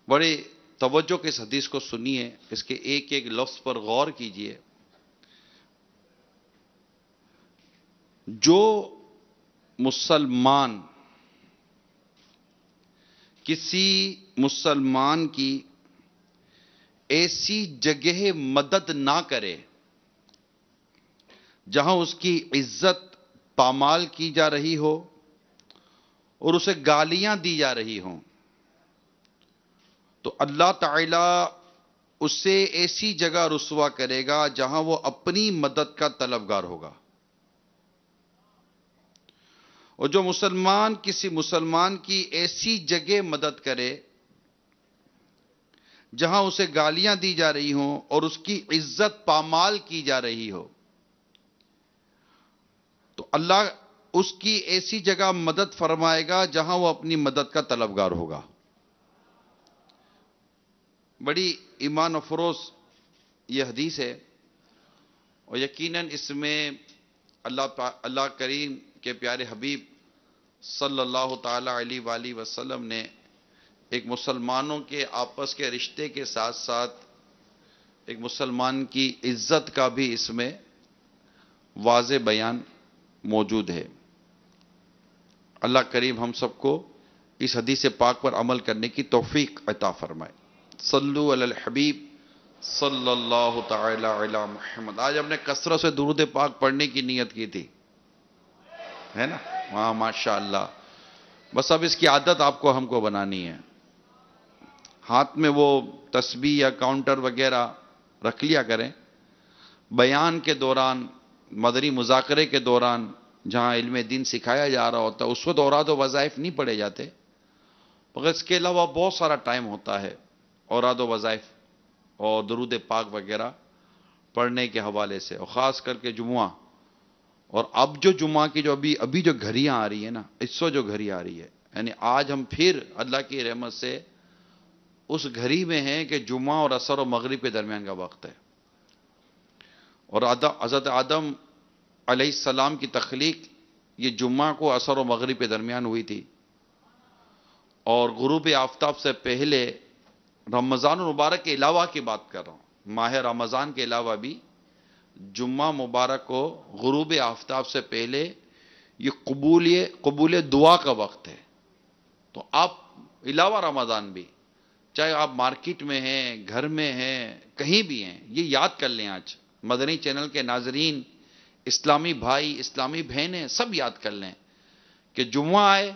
بڑے توجہ کے اس حدیث کو سنیے، اس کے ایک ایک لفظ پر غور کیجئے۔ جو مسلمان کسی مسلمان کی ایسی جگہ مدد نہ کرے جہاں اس کی عزت پامال کی جا رہی ہو اور اسے گالیاں دی جا رہی ہوں، تو اللہ تعالی اسے ایسی جگہ رسوا کرے گا جہاں وہ اپنی مدد کا طلبگار ہوگا۔ اور جو مسلمان کسی مسلمان کی ایسی جگہ مدد کرے جہاں اسے گالیاں دی جا رہی ہوں اور اس کی عزت پامال کی جا رہی ہو، تو اللہ اس کی ایسی جگہ مدد فرمائے گا جہاں وہ اپنی مدد کا طلبگار ہوگا۔ بڑی ایمان افروز یہ حدیث ہے، اور یقیناً اس میں اللہ کریم کے پیارے حبیب صلی اللہ تعالی علیہ وآلہ وسلم نے ایک مسلمانوں کے آپس کے رشتے کے ساتھ ساتھ ایک مسلمان کی عزت کا بھی اس میں واضح بیان موجود ہے۔ اللہ کریم ہم سب کو اس حدیث پاک پر عمل کرنے کی توفیق عطا فرمائے۔ صلو علی الحبیب صلی اللہ تعالی علی محمد۔ آج ہم نے کثرت سے درود پاک پڑھنے کی نیت کی تھی، ہے نا؟ ہاں ماشاءاللہ۔ بس اب اس کی عادت آپ کو ہم کو بنانی ہے۔ ہاتھ میں وہ تسبیح یا کاؤنٹر وغیرہ رکھ لیا کریں، بیان کے دوران، مدنی مذاکرے کے دوران جہاں علم دین سکھایا جا رہا ہوتا ہے اس وقت اوراد و وظائف نہیں پڑھے جاتے، مگر اس کے علاوہ بہت سارا ٹائم ہوتا ہے اوراد و وظائف اور درود پاک وغیرہ پڑھنے کے حوالے سے، اور خاص کر کے جمعہ۔ اور اب جو جمعہ کی جو ابھی جو گھڑیاں آ رہی ہیں نا، اس وقت جو گھڑی آ رہی ہے، یعنی آج ہم پھر اللہ کی رحمت سے اس گھڑی میں ہیں کہ جمعہ اور عصر و مغرب کے درمیان کا وقت ہے۔ اور حضرت آدم علیہ السلام کی تخلیق یہ جمعہ کو عصر و مغرب کے درمیان ہوئی تھی، اور غروب آفتاب سے پہلے رمضان المبارک کے علاوہ کی بات کر رہا ہوں، ماہ رمضان کے علاوہ بھی جمعہ مبارک کو غروب آفتاب سے پہلے یہ قبول دعا کا وقت ہے۔ تو آپ علاوہ رمضان بھی، چاہے آپ مارکیٹ میں ہیں، گھر میں ہیں، کہیں بھی ہیں، یہ یاد کر لیں۔ آج مدنی چینل کے ناظرین، اسلامی بھائی، اسلامی بہنیں، سب یاد کر لیں کہ جمعہ آئے،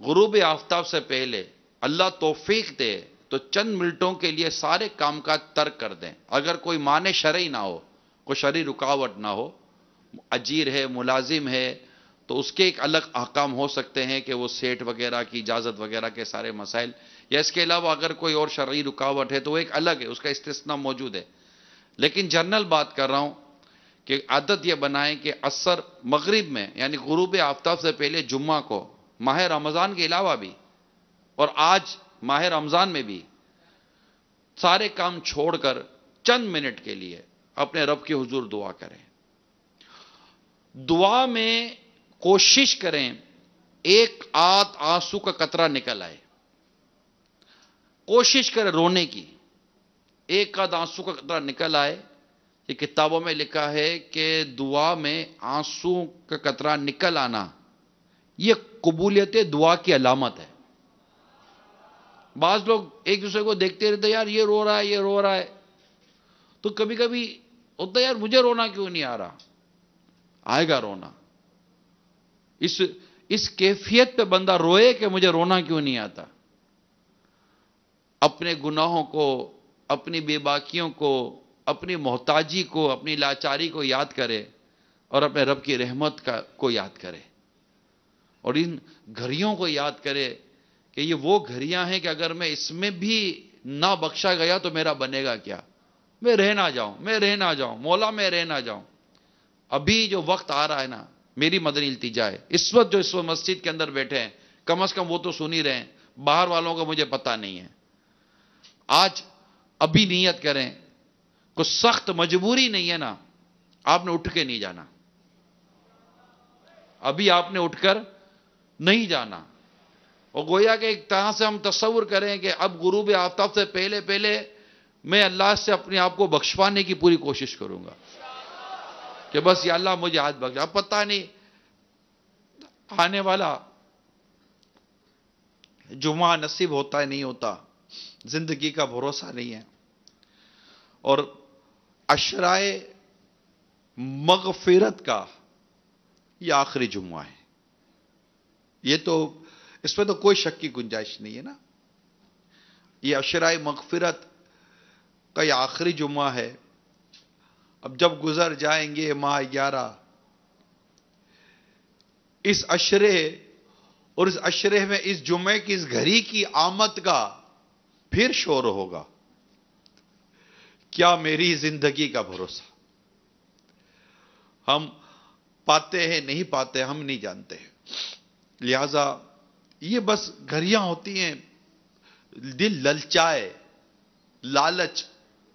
غروب آفتاب سے پہلے اللہ توفیق دے تو چند منٹوں کے لیے سارے کام کاج ترک کر دیں۔ اگر کوئی مانع شرعی نہ ہو، کوئی شرعی رکاوٹ نہ ہو، اجیر ہے، ملازم ہے، تو اس کے ایک الگ احکام ہو سکتے ہیں کہ وہ سیٹ وغیرہ کی اجازت وغیرہ کے سارے مسائل، یا اس کے علاوہ اگر کوئی اور شرعی رکاوٹ ہے تو وہ ایک الگ ہے، اس کا استثناء موجود ہے۔ لیکن جنرل بات کر رہا ہوں کہ عادت یہ بنائیں کہ عصر مغرب میں، یعنی غروب آفتاب سے پہلے جمعہ کو، ماہ رمضان کے علاوہ بھی اور آج ماہ رمضان میں بھی، سارے کام چھوڑ کر چند منٹ کے لیے اپنے رب کے حضور دعا کریں۔ دعا میں کوشش کریں ایک آدھ آنسو کا قطرہ نکل آئے، کوشش کریں رونے کی، ایک آدھ آنسو کا قطرہ نکل آئے۔ یہ کتابوں میں لکھا ہے کہ دعا میں آنسو کا قطرہ نکل آنا یہ قبولیت دعا کی علامت ہے۔ بعض لوگ ایک دوسرے کو دیکھتے رہتے، یار یہ رو رہا ہے، یہ رو رہا ہے، تو کبھی کبھی ہوتا ہے یار مجھے رونا کیوں نہیں آ رہا؟ آئے گا رونا۔ اس کیفیت پہ بندہ روئے کہ مجھے رونا کیوں نہیں آتا۔ اپنے گناہوں کو، اپنی بے باکیوں کو، اپنی محتاجی کو، اپنی لاچاری کو یاد کرے، اور اپنے رب کی رحمت کو یاد کرے، اور ان گھڑیوں کو یاد کرے کہ یہ وہ گھڑیاں ہیں کہ اگر میں اس میں بھی نہ بخشا گیا تو میرا بنے گا کیا؟ میں رہ نہ جاؤں مولا، میں رہ نہ جاؤں۔ ابھی جو وقت آ رہا ہے نا، میری مدنی التجا ہے، اس وقت مسجد کے اندر بیٹھے ہیں، کم از کم وہ تو سن ہی رہے ہیں، باہر والوں کو مجھے پتہ نہیں ہے۔ آج ابھی نیت کریں، کوئی سخت مجبوری نہیں ہے نا، آپ نے اٹھ کے نہیں جانا، ابھی آپ نے اٹھ کر نہیں جانا، اور گویا کہ ایک طرح سے ہم تصور کریں کہ اب غروب آفتاب سے پہلے پہلے میں اللہ سے اپنے آپ کو بخشوانے کی پوری کوشش کروں گا کہ بس یا اللہ مجھے آج بخش. اب پتہ نہیں آنے والا جمعہ نصیب ہوتا ہے نہیں ہوتا، زندگی کا بھروسہ نہیں ہے. اور عشرائے مغفرت کا یہ آخری جمعہ ہے. یہ تو اس میں تو کوئی شک کی گنجائش نہیں ہے نا. یہ عشرائے مغفرت کا یہ آخری جمعہ ہے. اب جب گزر جائیں گے ماہ 11، اس عشرے اور اس عشرے میں اس جمعے کی اس گھڑی کی آمد کا پھر شور ہوگا. کیا میری زندگی کا بھروسہ؟ ہم پاتے ہیں نہیں پاتے ہم نہیں جانتے. لہذا یہ بس گھڑیاں ہوتی ہیں، دل للچائے، لالچ،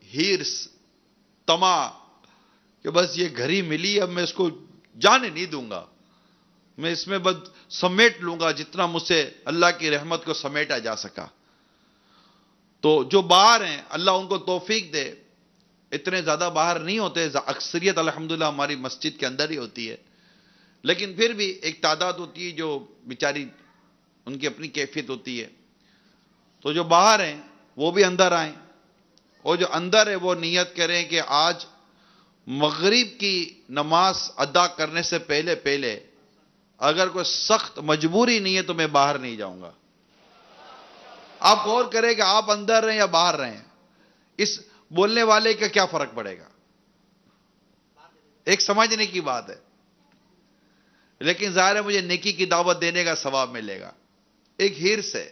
ہرس، طمع کہ بس یہ گھڑی ملی، اب میں اس کو جانے نہیں دوں گا، میں اس میں بس سمیٹ لوں گا جتنا مجھ سے اللہ کی رحمت کو سمیٹا جا سکا. تو جو باہر ہیں اللہ ان کو توفیق دے. اتنے زیادہ باہر نہیں ہوتے، اکثریت الحمدللہ ہماری مسجد کے اندر ہی ہوتی ہے، لیکن پھر بھی ایک تعداد ہوتی ہے جو بیچاری ان کی اپنی کیفیت ہوتی ہے. تو جو باہر ہیں وہ بھی اندر آئیں، اور جو اندر ہے وہ نیت کریں کہ آج مغرب کی نماز ادا کرنے سے پہلے پہلے اگر کوئی سخت مجبوری نہیں ہے تو میں باہر نہیں جاؤں گا. آپ غور کریں کہ آپ اندر رہیں یا باہر رہیں، اس بولنے والے کا کیا فرق پڑے گا؟ ایک سمجھنے کی بات ہے. لیکن ظاہر ہے مجھے نیکی کی دعوت دینے کا ثواب ملے گا. ایک ہرس ہے،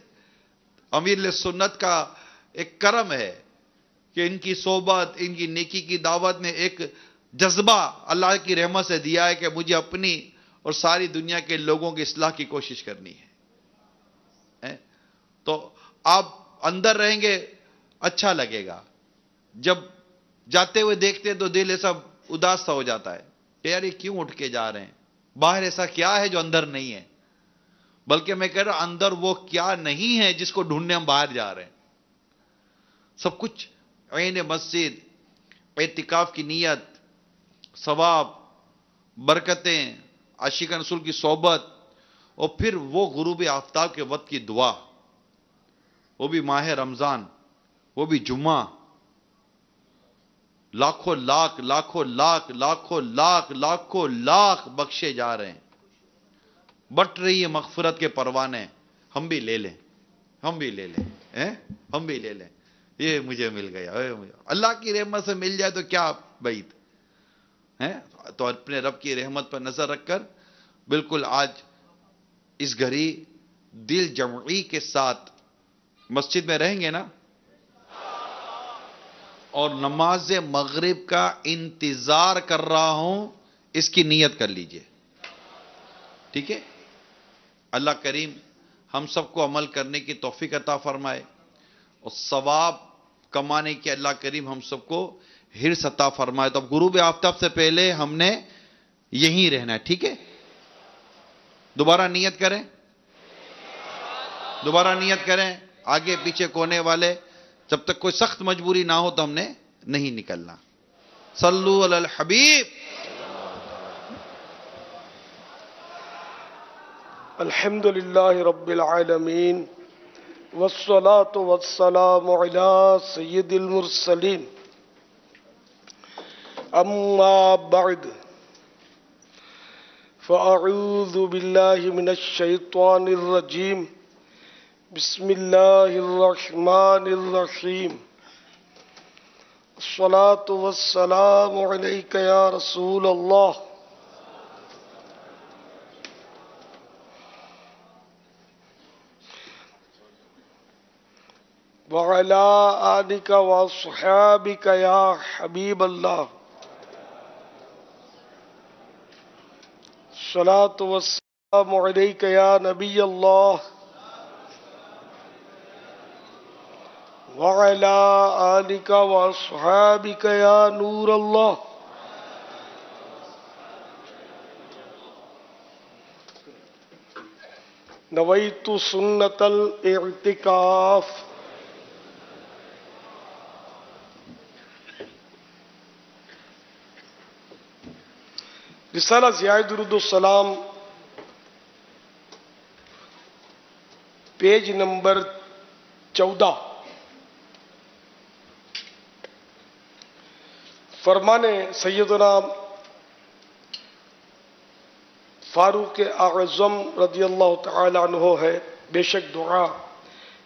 امیر سنت کا ایک کرم ہے کہ ان کی صحبت، ان کی نیکی کی دعوت میں ایک جذبہ اللہ کی رحمت سے دیا ہے کہ مجھے اپنی اور ساری دنیا کے لوگوں کی اصلاح کی کوشش کرنی ہے. تو آپ اندر رہیں گے اچھا لگے گا. جب جاتے ہوئے دیکھتے ہیں تو دل ایسا اداس سا ہو جاتا ہے کہ یار یہ کیوں اٹھ کے جا رہے ہیں، باہر ایسا کیا ہے جو اندر نہیں ہے. بلکہ میں کہہ رہا ہوں اندر وہ کیا نہیں ہے جس کو ڈھونڈنے ہم باہر جا رہے ہیں. سب کچھ عین مسجد، اعتکاف کی نیت، ثواب، برکتیں، عاشقان رسول کی صحبت، اور پھر وہ غروب آفتاب کے وقت کی دعا، وہ بھی ماہ رمضان، وہ بھی جمعہ. لاکھوں لاکھ لاکھوں لاکھ لاکھوں لاکھ لاکھوں لاکھ بخشے جا رہے ہیں. بٹ رہی ہے مغفرت کے پروانے. ہم بھی لے لیں، ہم بھی لے لیں، ہم بھی لے لیں. یہ مجھے مل گیا، اللہ کی رحمت سے مل جائے تو کیا بعید ہے. تو اپنے رب کی رحمت پر نظر رکھ کر بالکل آج اس گھڑی دل جمعی کے ساتھ مسجد میں رہیں گے نا، اور نماز مغرب کا انتظار کر رہا ہوں، اس کی نیت کر لیجئے. ٹھیک ہے؟ اللہ کریم ہم سب کو عمل کرنے کی توفیق عطا فرمائے، اور ثواب کمانے کی اللہ کریم ہم سب کو حرص عطا فرمائے. تو اب غروب آفتاب سے پہلے ہم نے یہیں رہنا ہے. ٹھیک ہے؟ دوبارہ نیت کریں، دوبارہ نیت کریں. آگے پیچھے کونے والے، جب تک کوئی سخت مجبوری نہ ہو تو ہم نے نہیں نکلنا. صلو علی الحبیب. الحمد للہ رب العالمین، والصلاة والسلام علی سید المرسلین. اما بعد فاعوذ باللہ من الشیطان الرجیم. بسم اللہ الرحمن الرحیم. الصلاة والسلام علیک یا رسول اللہ. وعلى آلك وأصحابك يا حبيب الله. الصلاة والسلام عليك يا نبي الله، وعلى آلك وأصحابك يا نور الله. नवैतु सुन्नतल इतिकाफ। रिसाला ज़ियाए दुरूद सलाम, पेज नंबर 14। फरमाने सैयदना फारूक आज़म रज़ियल्लाहु तआला अन्हु है, बेशक दुआ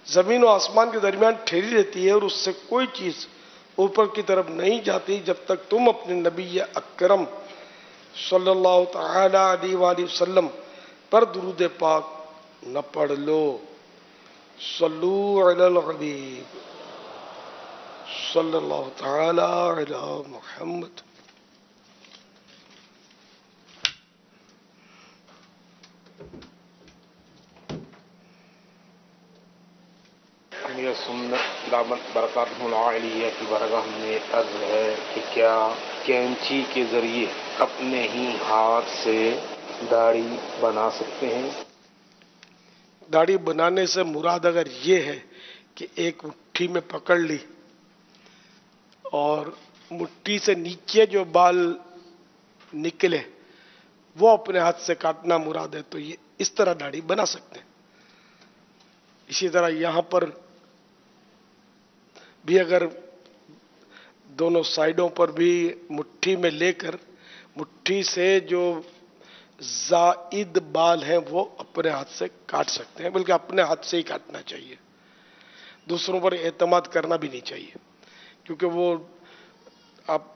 जमीन और आसमान के दरमियान ठहरी रहती है और उससे कोई चीज ऊपर की तरफ नहीं जाती जब तक तुम अपने नबी अकरम सल्लल्लाहु तआला अलैहि वसल्लम पर दुरूद पाक न पढ़ लो। सल्लू अलल हबीब सल्लल्लाहु तआला अला मुहम्मद। ये सुन्नत दामत बरकातुहुल आलिया की बरगाह में अर्ज है कि क्या कैंची के जरिए अपने ही हाथ से दाढ़ी बना सकते हैं? दाढ़ी बनाने से मुराद अगर ये है कि एक मुट्ठी में पकड़ ली और मुट्ठी से नीचे जो बाल निकले वो अपने हाथ से काटना मुराद है, तो ये इस तरह दाढ़ी बना सकते हैं। इसी तरह यहां पर भी अगर दोनों साइडों पर भी मुट्ठी में लेकर मुट्ठी से जो जायद बाल हैं वो अपने हाथ से काट सकते हैं, बल्कि अपने हाथ से ही काटना चाहिए। दूसरों पर एतमाद करना भी नहीं चाहिए, क्योंकि वो आप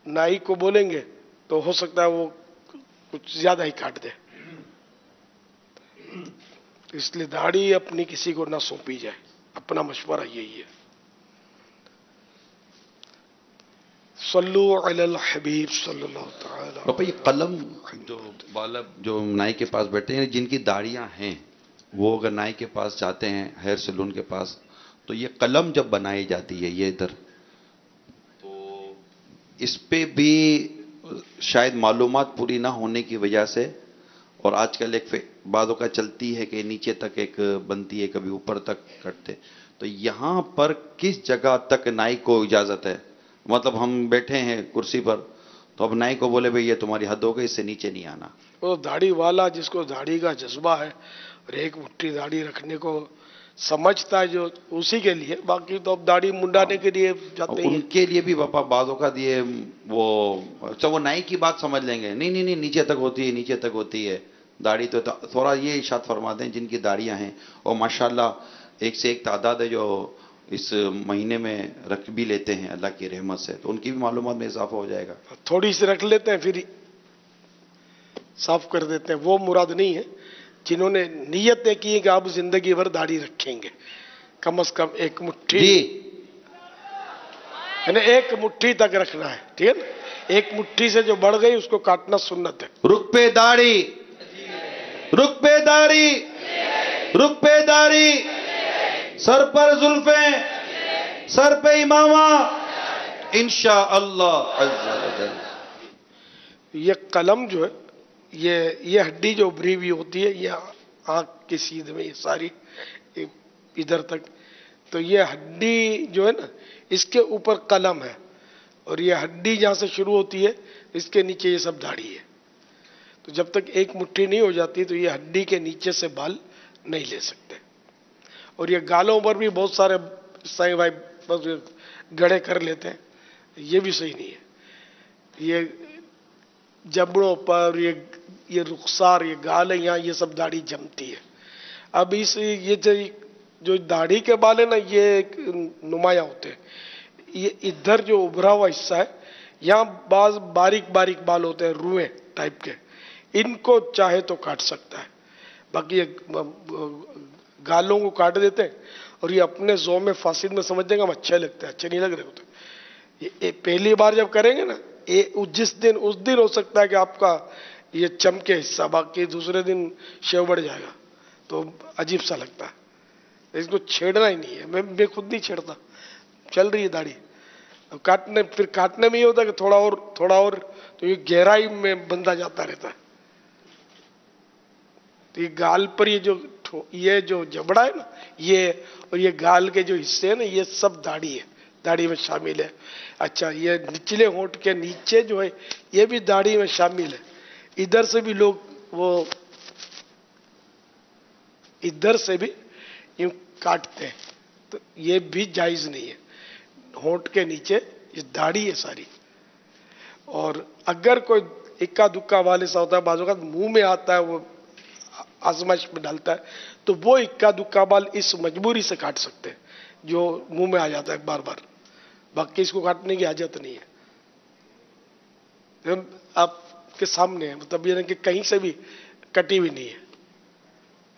नाई को बोलेंगे तो हो सकता है वो कुछ ज्यादा ही काट दे। इसलिए दाढ़ी अपनी किसी को ना सौंपी जाए, अपना मशवरा यही है। सल्लू अलल हबीब सल्लल्लाहु तआला। पापा ये कलम जो बालक जो नाई के पास बैठे हैं, जिनकी दाढ़ियां हैं, वो अगर नाई के पास जाते हैं, हेयर सैलून के पास, तो ये कलम जब बनाई जाती है ये इधर, तो इस पे भी शायद मालूमात पूरी ना होने की वजह से, और आजकल एक बातों का चलती है कि नीचे तक एक बनती है, कभी ऊपर तक कटते, तो यहां पर किस जगह तक नाई को इजाजत है? मतलब हम बैठे हैं कुर्सी पर, तो अब नाई को बोले भाई ये तुम्हारी हद हो गई, इससे नीचे नहीं आना। वो दाढ़ी वाला जिसको दाढ़ी का जज्बा है और एक मुट्ठी दाढ़ी रखने को समझता है, जो उसी के लिए, बाकी तो अब दाढ़ी मुंडाने के लिए जाते हैं। उनके लिए भी पापा बातों का दिए वो, अच्छा वो नाई की बात समझ लेंगे, नहीं नहीं नहीं नीचे तक होती है, नीचे तक होती है दाढ़ी, तो थोड़ा ये इशात फरमा दें जिनकी दाढ़ियां हैं, और माशाल्लाह एक से एक तादाद है जो इस महीने में रख भी लेते हैं अल्लाह की रहमत से, तो उनकी भी मालूमात में इजाफा हो जाएगा। थोड़ी सी रख लेते हैं फिर साफ कर देते हैं, वो मुराद नहीं है। जिन्होंने नीयत की है कि आप जिंदगी भर दाढ़ी रखेंगे, कम से कम एक मुट्ठी, यानी एक मुट्ठी तक रखना है, ठीक है ना। एक मुट्ठी से जो बढ़ गई उसको काटना सुन्नत है। रुख पे दाढ़ी, रुख पे दाढ़ी, रुख पे दाढ़ी, सर पर जुल्फें, सर पे इमामा, इंशाअल्लाह अज़्ज़ा व जल। ये कलम जो है, ये हड्डी जो उभरी हुई होती है, ये आंख के सीधे में, ये सारी इधर तक, तो ये हड्डी जो है ना, इसके ऊपर कलम है, और ये हड्डी जहां से शुरू होती है इसके नीचे ये सब दाढ़ी है। तो जब तक एक मुट्ठी नहीं हो जाती तो ये हड्डी के नीचे से बाल नहीं ले सकते। और ये गालों पर भी बहुत सारे साईं भाई बस गड़े कर लेते हैं, ये भी सही नहीं है। ये जबड़ों पर, ये रुखसार, ये गाल है, यहाँ ये सब दाढ़ी जमती है। अब ये जो दाढ़ी के बाल है ना, ये नुमाया होते हैं। ये इधर जो उभरा हुआ हिस्सा है, यहाँ बाज बारीक बारीक बाल होते हैं, रुएं टाइप के, इनको चाहे तो काट सकता है। बाकी ये गालों को काट देते हैं, और ये अपने ज़ौम में फासिद में समझ देंगे हम अच्छे लगते हैं, अच्छे नहीं लग रहे होते। ये पहली बार जब करेंगे ना, उस दिन हो सकता है कि आपका ये चमके हिस्सा, बाकी दूसरे दिन शेव बढ़ जाएगा, तो अजीब सा लगता है। इसको छेड़ना ही नहीं है, मैं खुद नहीं छेड़ता, चल रही है दाढ़ी। अब फिर काटने में ये होता है कि थोड़ा और, तो ये गहराई में बंधा जाता रहता है। तो ये गाल पर ये जो जबड़ा है ना, ये और ये गाल के जो हिस्से हैं ना, ये सब दाढ़ी है, दाढ़ी में शामिल है। अच्छा, ये निचले होंठ के नीचे जो है ये भी दाढ़ी में शामिल है। इधर से भी लोग वो इधर से भी यूं काटते हैं, तो ये भी जायज नहीं है। होंठ के नीचे ये दाढ़ी है सारी। और अगर कोई इक्का दुक्का वाले सा होता है, बाजू का मुंह में आता है, वो आजमाइश में डालता है, तो वो इक्का दुक्का बाल इस मजबूरी से काट सकते हैं जो मुंह में आ जाता है बार बार। बाकी इसको काटने की हाजत नहीं है। आपके सामने है, मतलब ये नहीं कि कहीं से भी कटी हुई नहीं है,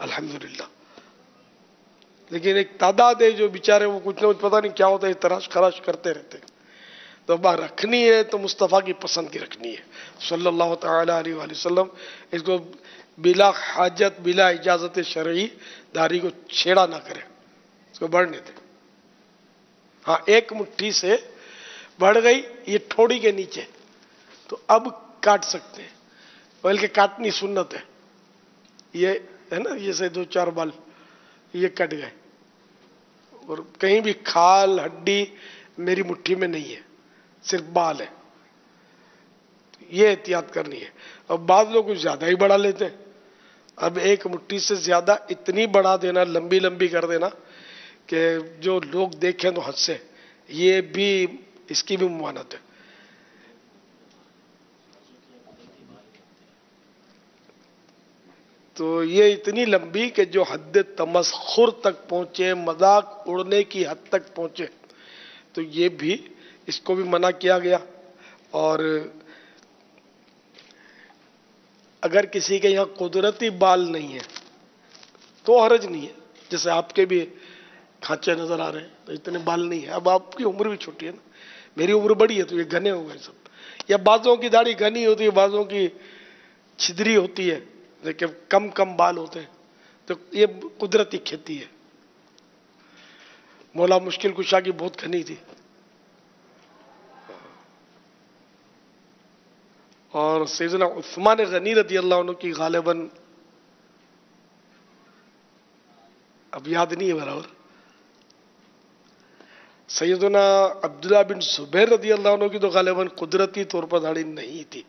अल्हम्दुलिल्लाह। लेकिन एक तादाद है जो बेचारे वो कुछ ना कुछ पता नहीं क्या होता है, तराश खराश करते रहते हैं। तो बात रखनी है तो मुस्तफ़ा की पसंद की रखनी है सल्लल्लाहु तआला अलैहि वसल्लम। इसको बिला हाजत बिला इजाजत शरई दाढ़ी को छेड़ा ना करें, इसको बढ़ने दें। हाँ, एक मुट्ठी से बढ़ गई ये ठोड़ी के नीचे, तो अब काट सकते हैं, बल्कि काटनी सुन्नत है। ये है ना, ये से 2-4 बाल ये कट गए, और कहीं भी खाल हड्डी मेरी मुट्ठी में नहीं है, सिर्फ बाल है। ये एहतियात करनी है। अब बाद लोग कुछ ज्यादा ही बढ़ा लेते हैं। अब एक मुट्ठी से ज्यादा इतनी बढ़ा देना, लंबी लंबी कर देना कि जो लोग देखें तो हंसे, ये भी इसकी भी मुमानत है। तो ये इतनी लंबी कि जो हद तमस्खुर तक पहुंचे, मजाक उड़ने की हद तक पहुंचे, तो ये भी, इसको भी मना किया गया। और अगर किसी के यहाँ कुदरती बाल नहीं है तो हरज नहीं है। जैसे आपके भी खांचे नजर आ रहे हैं, तो इतने बाल नहीं है। अब आपकी उम्र भी छोटी है ना, मेरी उम्र बड़ी है, तो ये घने हो गए सब। या बाजों की दाढ़ी घनी होती है, बाजों की छिदरी होती है, लेकिन कम कम बाल होते हैं, तो ये कुदरती खेती है। मौला मुश्किल कुशा की बहुत घनी थी, और सैयदना उस्मान गनी रज़ी अल्लाह अन्हु की गालिबन, अब याद नहीं है बराबर, सैयदना अब्दुल्ला बिन जुबैर रज़ी अल्लाह अन्हु की तो गालिबन कुदरती तौर पर दाढ़ी नहीं थी।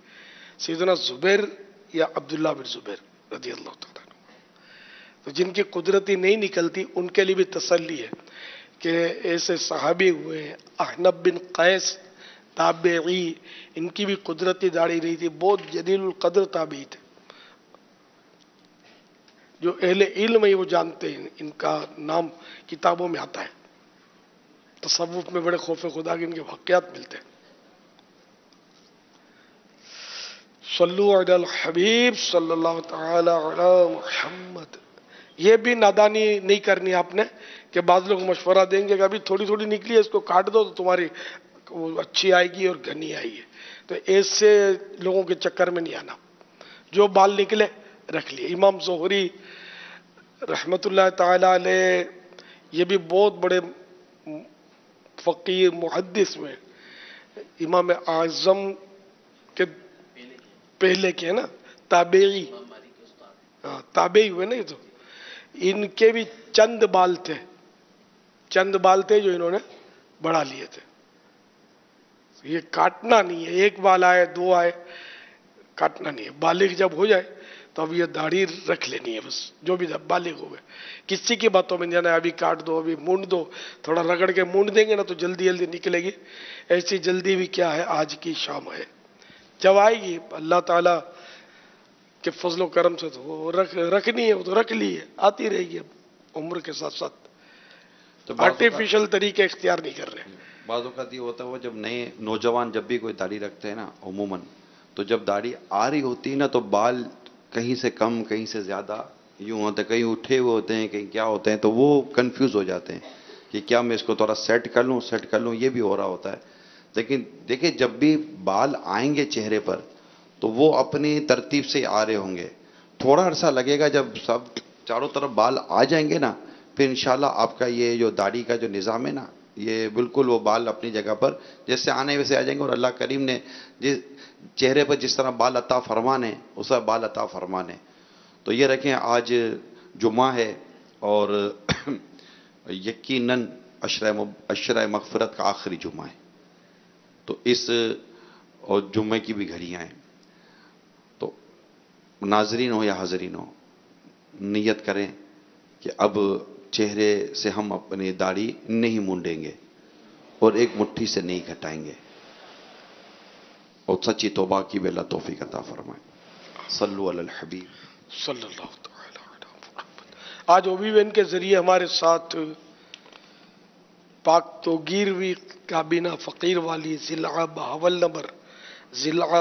सैयदना जुबैर या अब्दुल्ला बिन जुबैर रज़ी अल्लाह तआला अन्हु, तो जिनकी कुदरती नहीं निकलती उनके लिए भी तसल्ली है कि ऐसे सहाबी हुए हैं, अहनब बिन कैस ताबेई, इनकी भी कुदरती दाढ़ी नहीं थी, बहुत जलीलुल कद्र ताबी थे, जो अहले इल्म है वो जानते हैं, इनका नाम किताबों में आता है, तसव्वुफ में बड़े खौफ खुदा के इनके वाक़यात मिलते हैं। सल्लु अलल हबीब सल्लल्लाहु तआला अला मुहम्मद। ये भी नादानी नहीं करनी आपने कि बाद लोग मशवरा देंगे कि अभी थोड़ी थोड़ी निकली है, इसको काट दो तो तुम्हारी वो अच्छी आएगी और घनी आएगी। तो ऐसे लोगों के चक्कर में नहीं आना, जो बाल निकले रख लिए। इमाम ज़ोहरी रहमतुल्लाह ताला अलैह, ये भी बहुत बड़े फकीर मुहद्दिस में, इमाम आज़म के पहले के है ना, ताबेई, हाँ ताबेई हुए ना ये तो, इनके भी चंद बाल थे जो इन्होंने बढ़ा लिए थे। ये काटना नहीं है, एक बाल आए 2 आए, काटना नहीं है। बालिग जब हो जाए तो अब ये दाढ़ी रख लेनी है बस, जो भी बालिग हो गए, किसी की बातों में नहीं जाना है अभी काट दो अभी मूंड दो, थोड़ा रगड़ के मूंड देंगे ना तो जल्दी जल्दी निकलेगी। ऐसी जल्दी भी क्या है, आज की शाम है, जब आएगी अल्लाह ताला के फजलो करम से तो वो रखनी है, वो तो रख ली है, आती रहेगी अब उम्र के साथ साथ। तो आर्टिफिशियल तरीके इख्तियार नहीं कर रहे। बाज़ औक़ात ये होता है, वो जब नए नौजवान जब भी कोई दाढ़ी रखते हैं ना उमूमन, तो जब दाढ़ी आ रही होती है ना तो बाल कहीं से कम कहीं से ज़्यादा यूँ होते हैं, कहीं उठे हुए होते हैं, कहीं क्या होते हैं, तो वो कंफ्यूज हो जाते हैं कि क्या मैं इसको थोड़ा सेट कर लूँ, ये भी हो रहा होता है। लेकिन देखिए, जब भी बाल आएंगे चेहरे पर तो वो अपनी तरतीब से आ रहे होंगे। थोड़ा अरसा लगेगा, जब सब चारों तरफ बाल आ जाएंगे ना, फिर इंशाल्लाह आपका ये जो दाढ़ी का जो निज़ाम है ना, ये बिल्कुल वो बाल अपनी जगह पर जैसे आने वैसे आ जाएंगे। और अल्लाह करीम ने जिस चेहरे पर जिस तरह बाल अता फरमाने, उस तरह बाल अता फरमाने। تو یہ رکھیں آج جمعہ ہے اور یقیناً عشرہ مغفرت کا آخری جمعہ ہے، تو اس اور جمعے کی بھی گھڑیاں ہیں، تو ناظرین ہو یا حاضرین ہو، نیت کریں کہ اب چہرے سے ہم اپنی داڑھی نہیں مونڈیں گے اور ایک مٹھی سے نہیں گھٹائیں گے، اور سچی توبہ کی بھی اللہ توفیق عطا فرمائے۔ صلو علی الحبیب صلی اللہ تعالی علی محمد۔ آج اوبی وین کے ذریعے ہمارے ساتھ پاک توگیروی کابینہ فقیر والی ضلع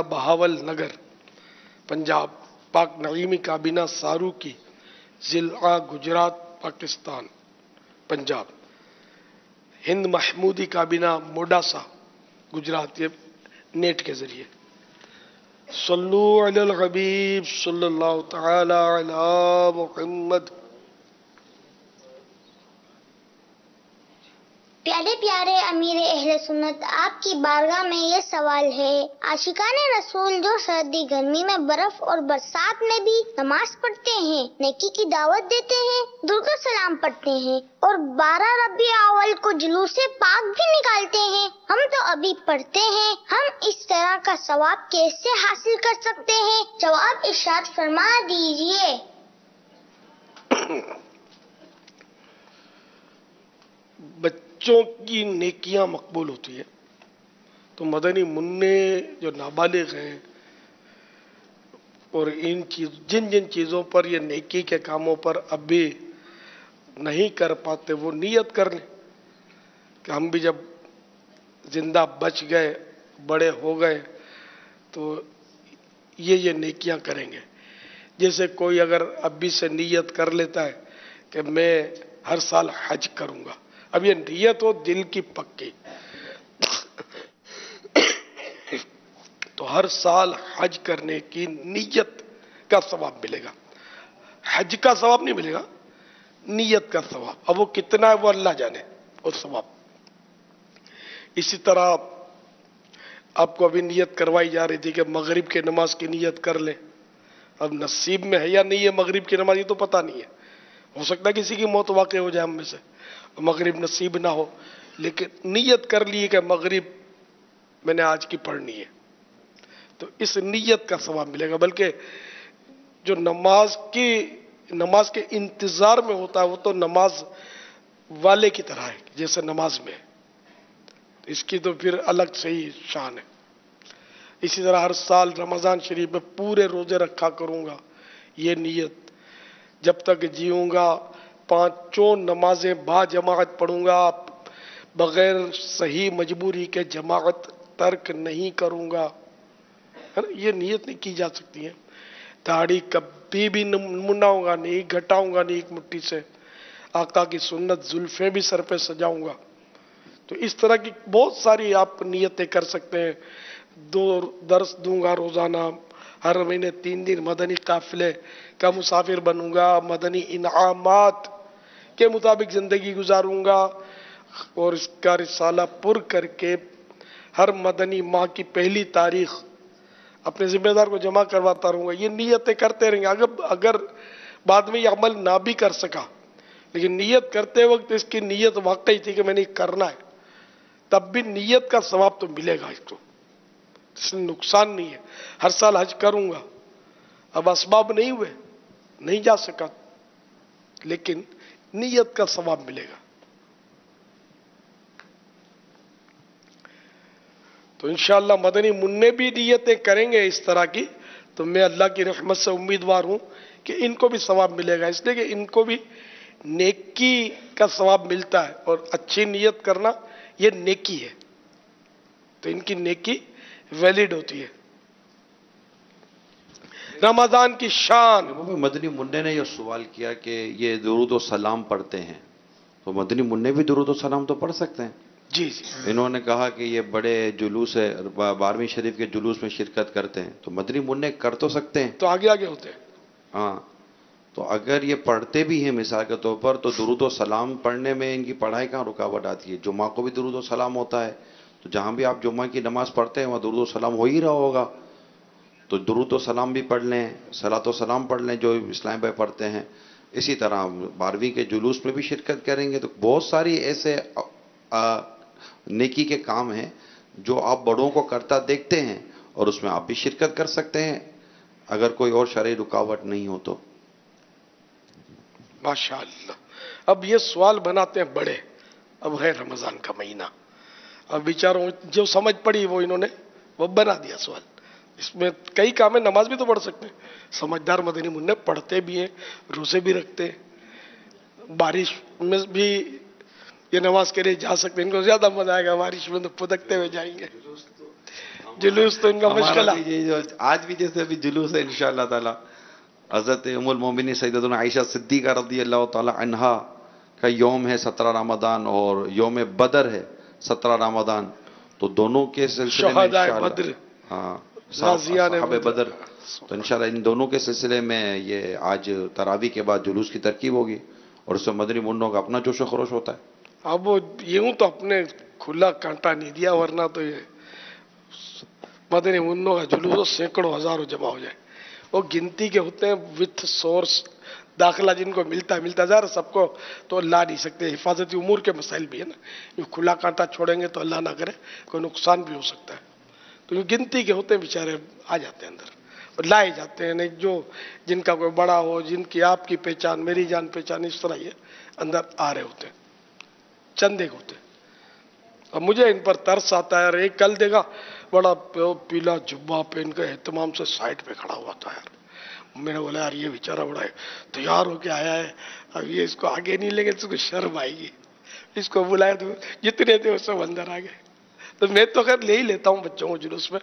بہاول نگر پنجاب، پاک نعیمی کابینہ سارو کی ضلع گجرات پاکستان پنجاب، ہند محمودی کابینہ موڈاسا گجرات، یہ نیٹ کے ذریعے۔ صلو علی الحبیب صلی اللہ تعالی علی محمد۔ پیارے پیارے امیر اہل سنت، آپ کی بارگاہ میں یہ سوال ہے، عاشقان رسول جو سردی گرمی میں برف اور برسات میں بھی نماز پڑھتے ہیں، نیکی کی دعوت دیتے ہیں، درود و سلام پڑھتے ہیں اور 12 ربیع الاول کو جلوس پاک بھی نکالتے ہیں، ہم تو ابھی پڑھتے ہیں، ہم اس طرح کا ثواب کیسے حاصل کر سکتے ہیں؟ جواب ارشاد فرما دیجئے۔ بچوں کی نیکیاں مقبول ہوتی ہیں، تو مدنی منع جو نابالغ ہیں اور جن چیزوں پر یہ نیکی کے کاموں پر ابھی نہیں کر پاتے، وہ نیت کر لیں کہ ہم بھی جب زندہ بچ گئے، بڑے ہو گئے، تو یہ نیکیاں کریں گے۔ جیسے کوئی اگر ابھی سے نیت کر لیتا ہے کہ میں ہر سال حج کروں گا، اب یہ نیت ہو دل کی پکی، تو ہر سال حج کرنے کی نیت کا ثواب ملے گا، حج کا ثواب نہیں ملے گا، نیت کا ثواب۔ اب وہ کتنا ہے وہ اللہ جانے، وہ ثواب۔ اسی طرح آپ کو ابھی نیت کروائی جا رہی تھی کہ مغرب کی نماز کی نیت کر لیں، اب نصیب میں ہے یا نہیں ہے مغرب کی نماز، یہ تو پتہ نہیں ہے، ہو سکتا ہے کسی کی موت واقع ہو جائے ہم میں سے، مغرب نصیب نہ ہو، لیکن نیت کر لی کہ مغرب میں نے آج کی پڑھنی ہے، تو اس نیت کا ثواب ملے گا۔ بلکہ جو نماز کے انتظار میں ہوتا ہے وہ تو نماز والے کی طرح ہے جیسے نماز میں ہے، اس کی تو پھر الگ سے ہی شان ہے۔ اسی طرح ہر سال رمضان شریف میں پورے روزے رکھا کروں گا، یہ نیت، جب تک جیوں گا 5 نمازیں با جماعت پڑھوں گا، بغیر صحیح مجبوری کے جماعت ترک نہیں کروں گا، یہ نیت نہیں کی جا سکتی ہے۔ داڑھی کبھی بھی منڈاؤں گا نہیں، گھٹاؤں گا نہیں ایک مٹھی سے، آقا کی سنت زلفیں بھی سر پہ سجاؤں گا، تو اس طرح کی بہت ساری آپ نیتیں کر سکتے ہیں۔ 2 درس دوں گا روزانہ، ہر مہینے 3 دن مدنی قافلے کا مسافر بنوں گا، مدنی انعامات کے مطابق زندگی گزاروں گا، اور اس کا رسالہ پر کر کے ہر مدنی ماہ کی پہلی تاریخ اپنے ذمہ دار کو جمع کرواتا رہوں گا۔ یہ نیتیں کرتے رہیں گے، اگر بعد میں یہ عمل نہ بھی کر سکا، لیکن نیت کرتے وقت اس کی نیت واقعی تھی کہ میں نے کرنا ہے، تب بھی نیت کا ثواب تو ملے گا، اس کو اس میں نقصان نہیں ہے۔ ہر سال حج کروں گا، اب اسباب نہیں ہوئے، نہیں جا سکا، لیکن نیت کا ثواب ملے گا۔ تو انشاءاللہ مدنی منع بھی نیتیں کریں گے اس طرح کی، تو میں اللہ کی رحمت سے امیدوار ہوں کہ ان کو بھی ثواب ملے گا، اس لیے کہ ان کو بھی نیکی کا ثواب ملتا ہے، اور اچھی نیت کرنا یہ نیکی ہے، تو ان کی نیکی ویلڈ ہوتی ہے۔ رمضان کی شان، مدنی منع نے یہ سوال کیا کہ یہ درود و سلام پڑھتے ہیں، تو مدنی منع بھی درود و سلام تو پڑھ سکتے ہیں۔ جی انہوں نے کہا کہ یہ بڑے جلوس ہے، 12ویں شریف کے جلوس میں شرکت کرتے ہیں، تو مدنی منع کر تو سکتے ہیں، تو آگے ہوتے ہیں۔ ہاں، تو اگر یہ پڑھتے بھی ہیں مثال کے طور پر، تو درود و سلام پڑھنے میں ان کی پڑھائی کہاں رکاوٹ آتی ہے؟ جمعہ کو بھی درود و سلام ہوتا ہے، تو جہاں بھی آپ جمعہ کی نماز پڑھتے ہیں وہاں درود و سلام ہو ہی رہا ہوگا، تو درود و سلام بھی پڑھ لیں، صلاۃ و سلام پڑھ لیں جو اسلام بھائی پڑھتے ہیں. اسی طرح 12ویں کے جلوس میں بھی شرکت کریں گے. تو بہت ساری ایسے نیکی کے کام ہیں جو آپ بڑوں کو کرتا دیکھتے ہیں اور اس میں آپ بھی شرکت کر سکتے ہیں اگر کوئی اور شرعی رکاوٹ نہیں ہو تو. ماشاءاللہ. اب یہ سوال بناتے ہیں بڑے. اب ہے رمضان کا مہینہ، اب بیچاروں جو سمجھ پڑی وہ انہوں نے وہ بنا دیا سوال. اس میں کئی کام ہیں، نماز بھی تو پڑھ سکتے ہیں. سمجھدار مدنی منع پڑھتے بھی ہیں، روزے بھی رکھتے ہیں، بارش میں بھی یہ نماز کے لیے جا سکتے ہیں. ان کو زیادہ مزہ آئے گا، بارش میں تو پھدکتے ہوئے جائیں گے. جلوس تو ان کا مشکل ہے. آج بھی جیسے ابھی جلوس ہے انشاءاللہ تعالی. حضرت ام المومنین سیدتنا عائشہ صدیقہ رضی اللہ تعالی عنہا کا یوم ہے 17 رمضان اور یوم بدر ہے 17 رمضان. تو دونوں کے سلسلے میں شہدائے انشاءاللہ، بدر، ہاں غازیان صحابہ بدر، تو انشاءاللہ ان دونوں کے سلسلے میں یہ آج تراویح کے بعد جلوس کی ترکیب ہوگی اور اس میں مدنی منوں کا اپنا جوش و خروش ہوتا ہے. اب وہ یوں تو اپنے کھلا کانٹا نہیں دیا، ورنہ تو یہ مدنی منوں کا جلوس سینکڑوں ہزاروں جمع ہو جائے. وہ گنتی کے ہوتے ہیں وتھ سورس داخلہ جن کو ملتا ہے ظاہر سب کو تو لا نہیں سکتے. حفاظتی امور کے مسائل بھی ہے نا. یہ کھلا کانٹا چھوڑیں گے تو اللہ نہ کرے کوئی نقصان بھی ہو سکتا ہے. تو یہ گنتی کے ہوتے ہیں بیچارے آ جاتے ہیں اندر اور لائے جاتے ہیں. نہیں جو جن کا کوئی بڑا ہو، جن کی آپ کی پہچان میری جان پہچان، اس طرح یہ اندر آ رہے ہوتے ہیں، چندے کے ہوتے ہیں. اب مجھے ان پر ترس آتا ہے. ایک کل دیکھا بڑا پیلا جبہ پہن کے اہتمام سے سائڈ پہ کھڑا ہوا تھا. یار میں نے بولا یار یہ بیچارہ بڑا تیار ہو کے آیا ہے، اب یہ اس کو آگے نہیں لے گے تو اس کو شرم آئے گی. اس کو بلایا تو جتنے تھے اس سب اندر آ گئے. تو میں تو خیر لے ہی لیتا ہوں بچوں کو جلوس میں،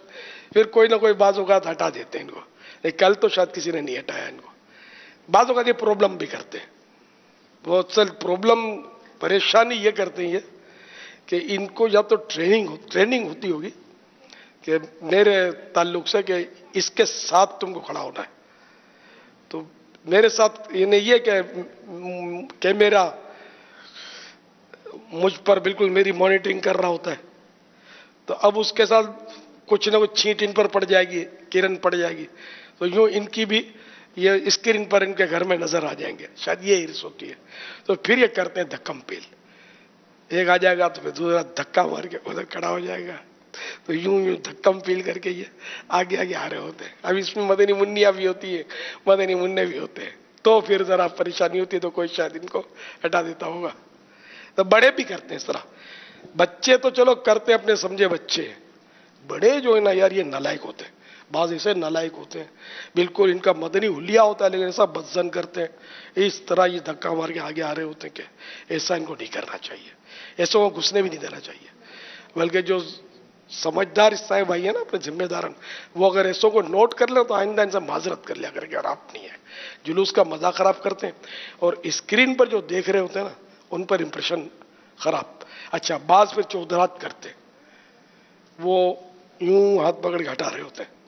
پھر کوئی نہ کوئی بعض اوقات ہٹا دیتے ہیں ان کو. لیکن کل تو شاید کسی نے نہیں ہٹایا ان کو. بعض اوقات یہ پرابلم بھی کرتے ہیں. وہ اصل پرابلم پریشانی یہ کرتے ہیں یہ کہ ان کو یا تو ٹریننگ ہوتی ہوگی کہ میرے تعلق سے کہ اس کے ساتھ تم کو کھڑا ہونا ہے. تو میرے ساتھ یہ کہ میرا مجھ پر بالکل میری مانیٹرنگ کر رہا ہوتا ہے. تو اب اس کے ساتھ کچھ نہ کچھ چھینٹ ان پر پڑ جائے گی، کرن پڑ جائے گی، تو یوں ان کی بھی یہ اسکرین پر ان کے گھر میں نظر آ جائیں گے. شاید یہ ہرس ہوتی ہے. تو پھر یہ کرتے ہیں دھکم پیل. ایک آ جائے گا تو پھر دوسرا دھکا مار کے ادھر کھڑا ہو جائے گا. تو یوں دھکم پیل کر کے یہ آگے آگے آ رہے ہوتے ہیں. اب اس میں مدنی منیا بھی ہوتی ہے، مدنی منع بھی ہوتے ہیں. تو پھر ذرا پریشانی ہوتی ہے تو کوئی شاید ان کو ہٹا دیتا ہوگا. تو بڑے بھی کرتے ہیں اس طرح. بچے تو چلو کرتے اپنے سمجھے بچے، بڑے جو ہے نا یار یہ نالائق ہوتے ہیں. بعض ایسے نالائق ہوتے ہیں بالکل ان کا مدنی حلیہ ہوتا ہے لیکن ایسا بدزن کرتے ہیں. اس طرح یہ دھکا مار کے آگے آ رہے ہوتے ہیں کہ ایسا ان کو نہیں کرنا چاہیے، ایسا کو گھسنے بھی نہیں دینا چاہیے. بلکہ جو سمجھدار عیسائی بھائی ہیں نا اپنے ذمہ دارن، وہ اگر ایسوں کو نوٹ کر لیں تو آئندہ ان سے معذرت کر لیا کر کے. اور آپ نہیں ہے جلوس کا مزہ خراب کرتے ہیں اور اسکرین پر جو دیکھ رہے ہوتے ہیں نا ان پر امپریشن خراب. اچھا بعض پھر چودرات کرتے ہیں، وہ یوں ہاتھ پکڑ کے ہٹا رہے ہوتے ہیں.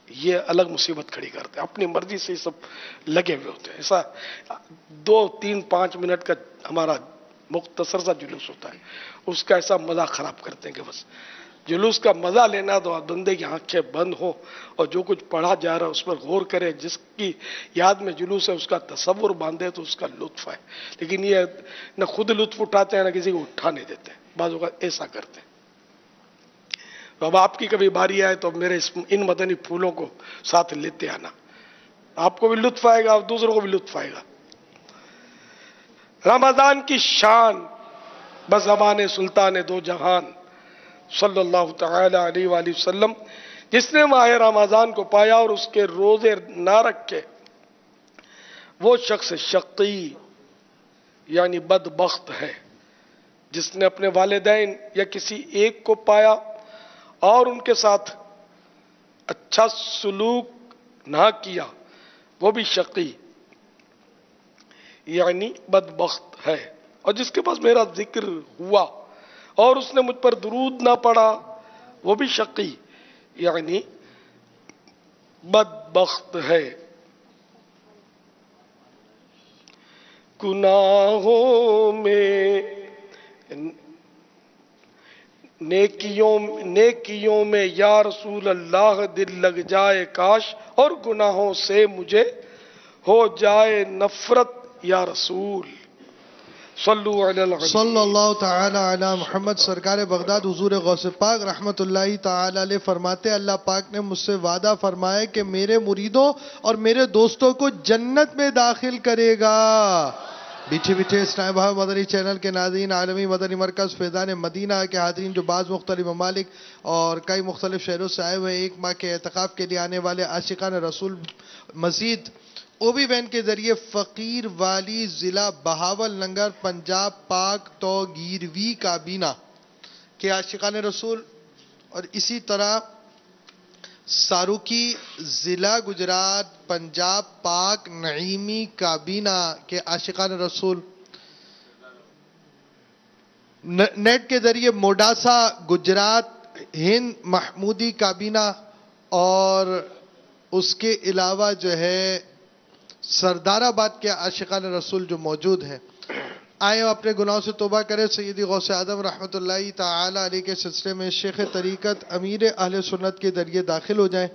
یہ الگ مصیبت کھڑی کرتے ہیں. اپنی مرضی سے یہ سب لگے ہوئے ہوتے ہیں. ایسا 2 3 5 منٹ کا ہمارا مختصر سا جلوس ہوتا ہے، اس کا ایسا مزہ خراب کرتے ہیں کہ بس جلوس کا مزہ لینا تو بندے کی آنکھیں بند ہو اور جو کچھ پڑھا جا رہا ہے اس پر غور کرے. جس کی یاد میں جلوس ہے اس کا تصور باندھے تو اس کا لطف ہے. لیکن یہ نہ خود لطف اٹھاتے ہیں نہ کسی کو اٹھانے دیتے ہیں. بعض اوقات ایسا کرتے ہیں. تو اب آپ کی کبھی باری آئے تو میرے ان مدنی پھولوں کو ساتھ لیتے آنا. آپ کو بھی لطف آئے گا اور دوسروں کو بھی لطف آئے گا. رمضان کی شان بزبان سلطان دو جہان صلی اللہ تعالی علیہ وآلہ وسلم، جس نے ماہ رمضان کو پایا اور اس کے روزے نہ رکھے وہ شخص شقی یعنی بدبخت ہے. جس نے اپنے والدین یا کسی ایک کو پایا اور ان کے ساتھ اچھا سلوک نہ کیا وہ بھی شقی یعنی بدبخت ہے. اور جس کے پاس میرا ذکر ہوا اور اس نے مجھ پر درود نہ پڑا وہ بھی شقی یعنی بدبخت ہے. گناہوں میں نیکیوں میں یا رسول اللہ دل لگ جائے کاش، اور گناہوں سے مجھے ہو جائے نفرت یا رسول۔ صلو علی الحبیب صلی اللہ تعالی علی محمد۔ سرکار بغداد حضور غوث پاک رحمت اللہ تعالی علیہ فرماتے اللہ پاک نے مجھ سے وعدہ فرمایا کہ میرے مریدوں اور میرے دوستوں کو جنت میں داخل کرے گا۔ بیٹھے اسلام بھائی مدنی چینل کے ناظرین، عالمی مدنی مرکز فیضان مدینہ کے حاضرین جو بعض مختلف ممالک اور کئی مختلف شہروں سے آئے ہوئے ایک ماہ کے اعتکاف کے لیے آنے والے عاشقان رسول، مزید او بی وین کے ذریعے فقیر والی ضلع بہاول نگر پنجاب پاک تو گیروی کابینہ کے عاشقان رسول، اور اسی طرح ساروکی ضلع گجرات پنجاب پاک نعیمی کابینہ کے عاشقان رسول، نیٹ کے ذریعے موڈاسا گجرات ہند محمودی کابینہ، اور اس کے علاوہ جو ہے سردار آباد کے عاشقان رسول جو موجود ہیں، آئیں اپنے گناہوں سے توبہ کریں، سیدی غوث اعظم رحمت اللہ تعالی علیہ کے سلسلے میں شیخ طریقت امیر اہل سنت کے ذریعے داخل ہو جائیں۔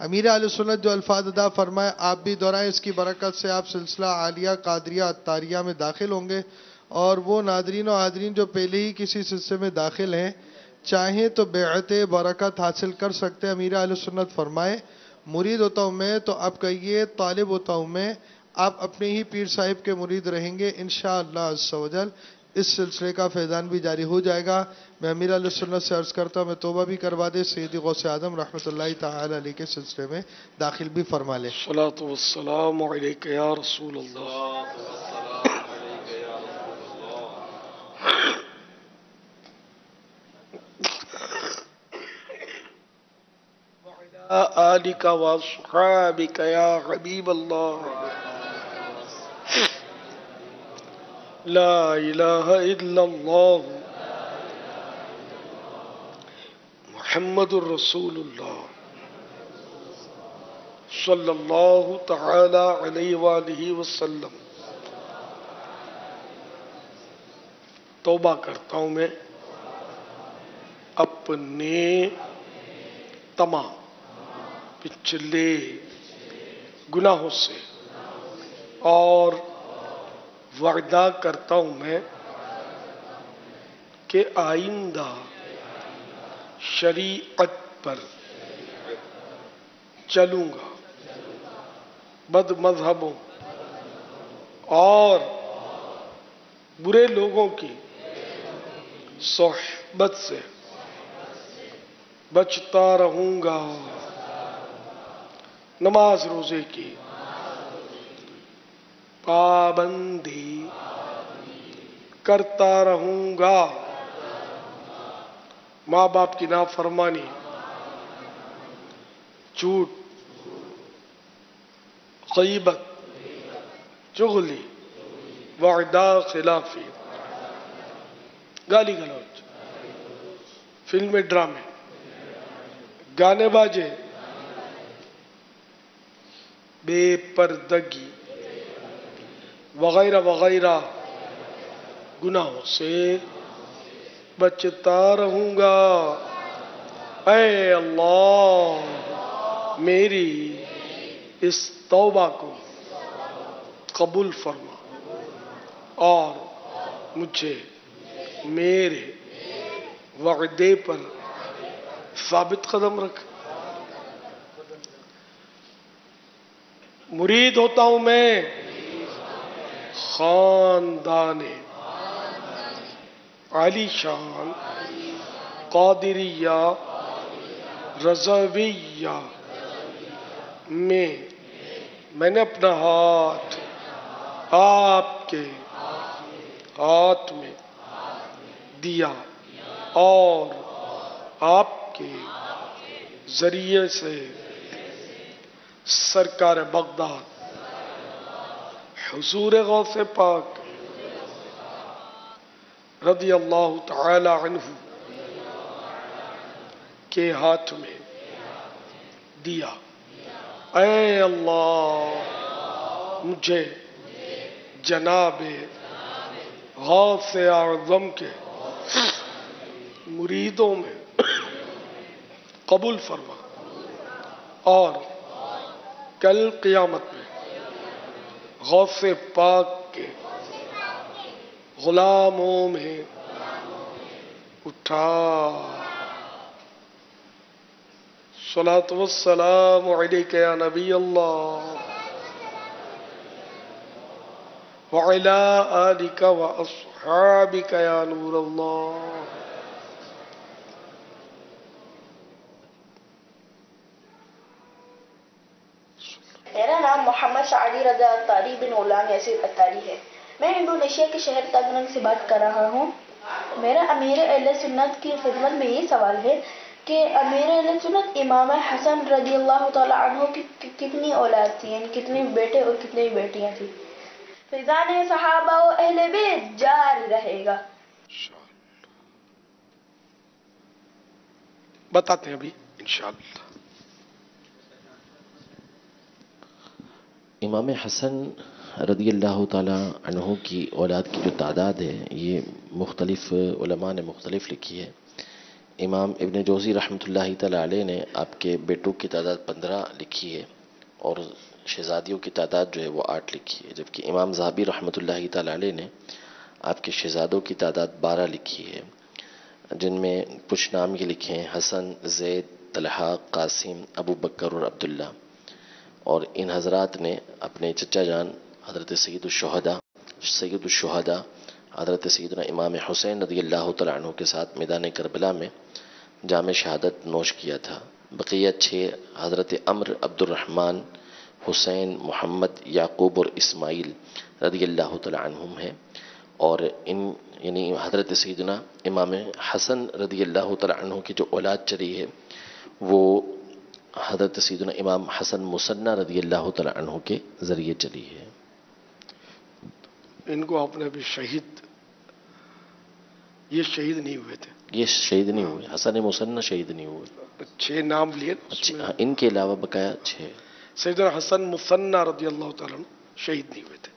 امیر اہل سنت جو الفاظ ادا فرمائے آپ بھی دہرائیں، اس کی برکت سے آپ سلسلہ عالیہ قادریہ عطاریہ میں داخل ہوں گے، اور وہ ناظرین و حاضرین جو پہلے ہی کسی سلسلے میں داخل ہیں چاہیں تو بیعت برکت حاصل کر سکتے ہیں۔ امیر اہل سنت فرمائے مرید ہوتا ہوں میں، تو آپ کہیے طالب ہوتا ہوں میں، آپ اپنے ہی پیر صاحب کے مرید رہیں گے انشاءاللہ عز و جل۔ اس سلسلے کا فیضان بھی جاری ہو جائے گا۔ میں امیر اہل سنت سے عرض کرتا ہوں میں توبہ بھی کروا دے، سیدی غوث اعظم رحمت اللہ تعالی علیہ کے سلسلے میں داخل بھی فرما لے۔ الصلاۃ والسلام علیک یا رسول اللہ۔ آلک واصحابک یا حبیب اللہ۔ لا الہ الا اللہ محمد الرسول اللہ صلی اللہ تعالی علیہ وآلہ وسلم۔ توبہ کرتا ہوں میں اپنے تمام پچھلے گناہوں سے، اور وعدہ کرتا ہوں میں کہ آئندہ شریعت پر چلوں گا، بد مذہبوں اور برے لوگوں کی صحبت سے بچتا رہوں گا، نماز روزے کی پابندی کرتا رہوں گا، ماں باپ کی نافرمانی، جھوٹ، غیبت، چغلی، وعدہ خلافی، گالی گلوچ، فلمیں ڈرامے، گانے باجے، بے پردگی وغیرہ وغیرہ گناہوں سے بچتا رہوں گا۔ اے اللہ میری اس توبہ کو قبول فرما اور مجھے میرے وعدے پر ثابت قدم رکھ۔ مرید ہوتا ہوں میں خاندان عالی شان قادریہ رضویہ میں نے اپنا ہاتھ آپ کے ہاتھ میں دیا اور آپ کے ذریعے سے سرکار بغداد حضور غوث پاک رضی اللہ تعالی عنہ کے ہاتھ میں دیا۔ اے اللہ مجھے جناب غوث اعظم کے मुरीदों में कबूल फरमा और कल क़यामत में गौसे पाक के गुलामों में उठा। सलात वस्सलाम अलैका या नबी अल्लाह व अला आलिका व अस्हाबिका या नूर अल्लाह। मेरा नाम मोहम्मद सादी रजा अत्तारी बिन गुलाम यासिर अत्तारी है। मैं इंडोनेशिया के शहर तगनंग से बात कर रहा हूँ। मेरा अमीर अहले सुन्नत की खिदमत में ये सवाल है कि अमीर अहले सुन्नत इमाम हसन रजी अल्लाह तआला अन्हु की कितनी औलाद थी, यानी कितने बेटे और कितनी बेटियां थी। फैज़ान सहाबा और अहले बैत जारी रहेगा। बताते हैं अभी इंशाअल्लाह। इमाम हसन रदी अल्लाह ताला अन्हु की औलाद की जो तादाद है ये मुख्तलिफ उलमा ने मुख्तलिफ लिखी है। इमाम इब्न जोज़ी रहमतुल्लाहि ताला अलैह ने आपके बेटों की तादाद 15 लिखी है और शहज़ादियों की तादाद जो है वो 8 लिखी है, जबकि इमाम ज़हाबी रहमतुल्लाहि ताला अलैह ने आपके शहज़ादों की तादाद 12 लिखी है, जिनमें कुछ नाम ये लिखे हैं हसन, ज़ैद, तलहा, कासिम, अबू बकर और अब्दुल्ला। और इन हज़रात ने अपने चचा जान हज़रत सैयदुश्शुहदा हज़रत सैयदना इमाम हुसैन रज़ी अल्लाह तआला अन्हु के साथ मैदान करबला में जाम शहादत नोश किया था। बक़िया 6 हज़रत अम्र, अब्दुर्रहमान, हुसैन, मोहम्मद, याकूब और इस्माइल रज़ी अल्लाह तआला अन्हुम हैं। और इन यानी हज़रत सैयदना इमाम हसन रज़ी अल्लाह तआला अन्हु की जो औलाद चली है वो हज़रत सैयदना इमाम हसन मुसन्ना रज़ी अल्लाह तआला अन्हु के ज़रिए चली है। इनको आपने अभी शहीद, ये शहीद नहीं हुए थे, ये शहीद नहीं हुए, हसन मुसन्ना शहीद नहीं हुए। 6 नाम लिए। अच्छा, इनके अलावा बकाया 6। सैयदना हसन मुसन्ना रज़ी अल्लाह तआला अन्हु शहीद नहीं हुए थे,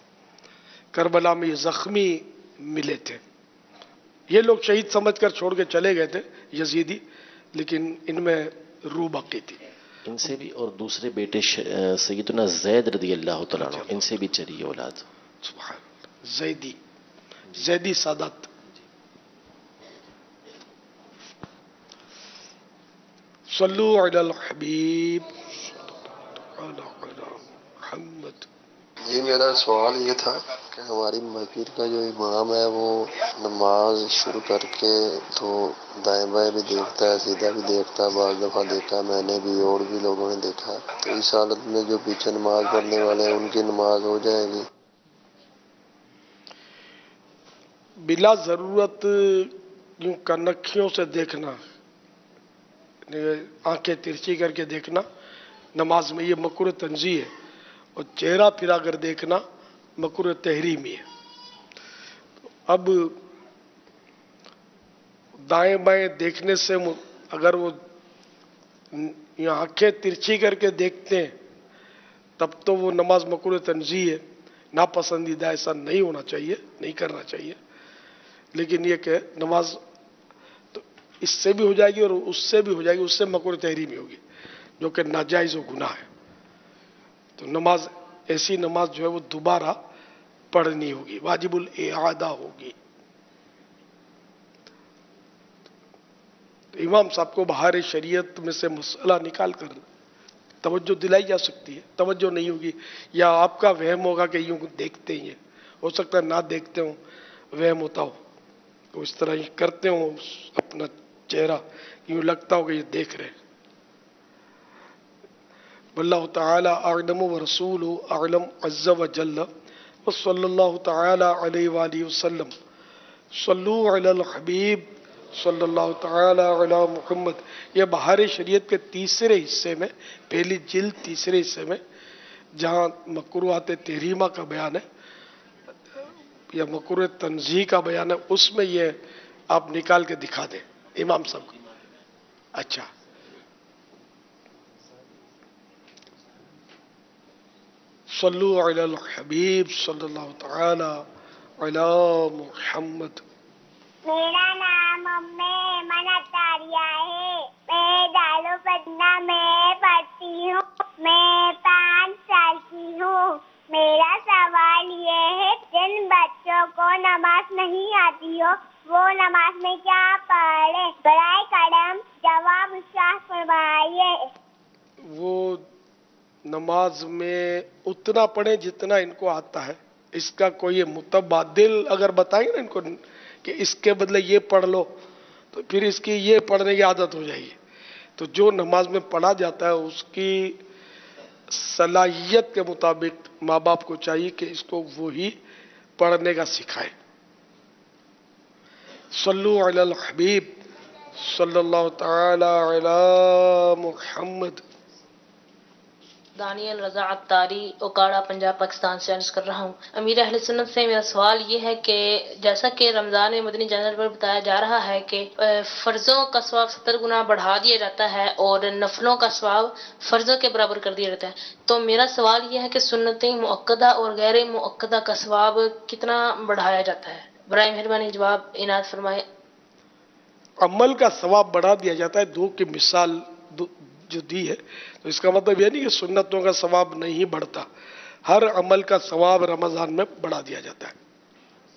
करबला में ये जख्मी मिले थे। ये लोग शहीद समझकर छोड़ के चले गए थे यजीदी, लेकिन इनमें रूह बाकी थी। इनसे भी और दूसरे बेटे सैयदना ज़ैद रज़ी अल्लाह तआला अन्हु, इनसे भी चली है औलाद। सुभान ज़ैदी, ज़ैदी सादात। सल्लु अलल हबीब मोहम्मद। जी मेरा सवाल ये था कि हमारी मस्जिद का जो इमाम है वो नमाज शुरू करके तो दाएं बाएं भी देखता है, सीधा भी देखता है। बाज़ दफ़ा देखा मैंने भी और भी लोगों ने देखा। तो इस हालत में जो पीछे नमाज पढ़ने वाले हैं उनकी नमाज हो जाएगी? बिला ज़रूरत यूं कनखियों से देखना, आंखें तिरछी करके देखना नमाज में ये मकरूह तंज़ीह है, और चेहरा फिरा कर देखना मकरूह तहरीमी है। अब दाएं बाएं देखने से अगर वो आंखें तिरछी करके देखते हैं तब तो वो नमाज मकरूह तंज़ीह है, नापसंदीदा, ऐसा नहीं होना चाहिए, नहीं करना चाहिए। लेकिन ये कि नमाज तो इससे भी हो जाएगी और उससे भी हो जाएगी, उससे मकरूह तहरीमी होगी जो कि नाजायज़ और गुनाह है। तो नमाज, ऐसी नमाज जो है वो दोबारा पढ़नी होगी, वाजिबुल इआदा होगी। तो इमाम साहब को बाहर शरीयत में से मसला निकाल कर तवज्जो दिलाई जा सकती है। तवज्जो नहीं होगी या आपका वहम होगा कि यूं देखते ही हैं, हो सकता है ना देखते हो, वहम होता हो, तो इस तरह ही करते हो अपना चेहरा, यूं लगता हो कि ये देख रहे हैं। वल्लाहु तआला अअलम व रसूलुहु अअलम अज़्ज़ा व जल्ल व सल्लल्लाहु तआला अलैहि व आलिहि वसल्लम। सल्लु अलल हबीब सल्लल्लाहु तआला अला मुहम्मद। यह बहार शरीयत के तीसरे हिस्से में, पहली जिल्द तीसरे हिस्से में जहाँ मकरूहात तहरीमा का बयान है या मकरूह तंज़ीह का बयान है, उसमें ये आप निकाल के दिखा दें इमाम साहब को। अच्छा, सल्लु अलल हबीब सल्लल्लाहु तआला अला मुहम्मद। मेरा नाम अम्मे ऐमन अत्तारिया है। मैं दारुल पटना में पढ़ती हूँ। मैं 5 साल की हूँ। मेरा सवाल ये है, जिन बच्चों को नमाज नहीं आती हो वो नमाज में क्या पढ़े? बराए करम जवाब इरशाद फरमाइए। वो नमाज में उतना पढ़े जितना इनको आता है। इसका कोई मुतबादिल अगर बताएंगे ना इनको कि इसके बदले ये पढ़ लो, तो फिर इसकी ये पढ़ने की आदत हो जाएगी। तो जो नमाज में पढ़ा जाता है उसकी सलाहियत के मुताबिक माँ बाप को चाहिए कि इसको वो ही पढ़ने का सिखाए। सल्लु अलल हबीब सल्लल्लाहु तआला अला मुहम्मद। दानियल रजा अत्तारी, ओकाड़ा, पंजाब, पाकिस्तान से अर्ज कर रहा हूँ। अमीर अहले सुन्नत से मेरा सवाल ये है कि जैसा कि रमज़ान मदनी चैनल पर बताया जा रहा है कि फ़र्ज़ों का सवाब 70 गुना बढ़ा दिया जाता है और नफलों का सवाब फ़र्ज़ों के बराबर कर दिया जाता है, तो मेरा सवाल ये है कि सुन्नतें मुअक्कदा और गैर मुअक्कदा का सवाब कितना बढ़ाया जाता है? बराए मेहरबानी जवाब इनायत फरमाए। अमल का सवाब बढ़ा दिया जाता है। दो की मिसाल जो दी है, तो इसका मतलब यह नहीं कि सुन्नतों का सवाब नहीं बढ़ता। हर अमल का सवाब रमजान में बढ़ा दिया जाता है।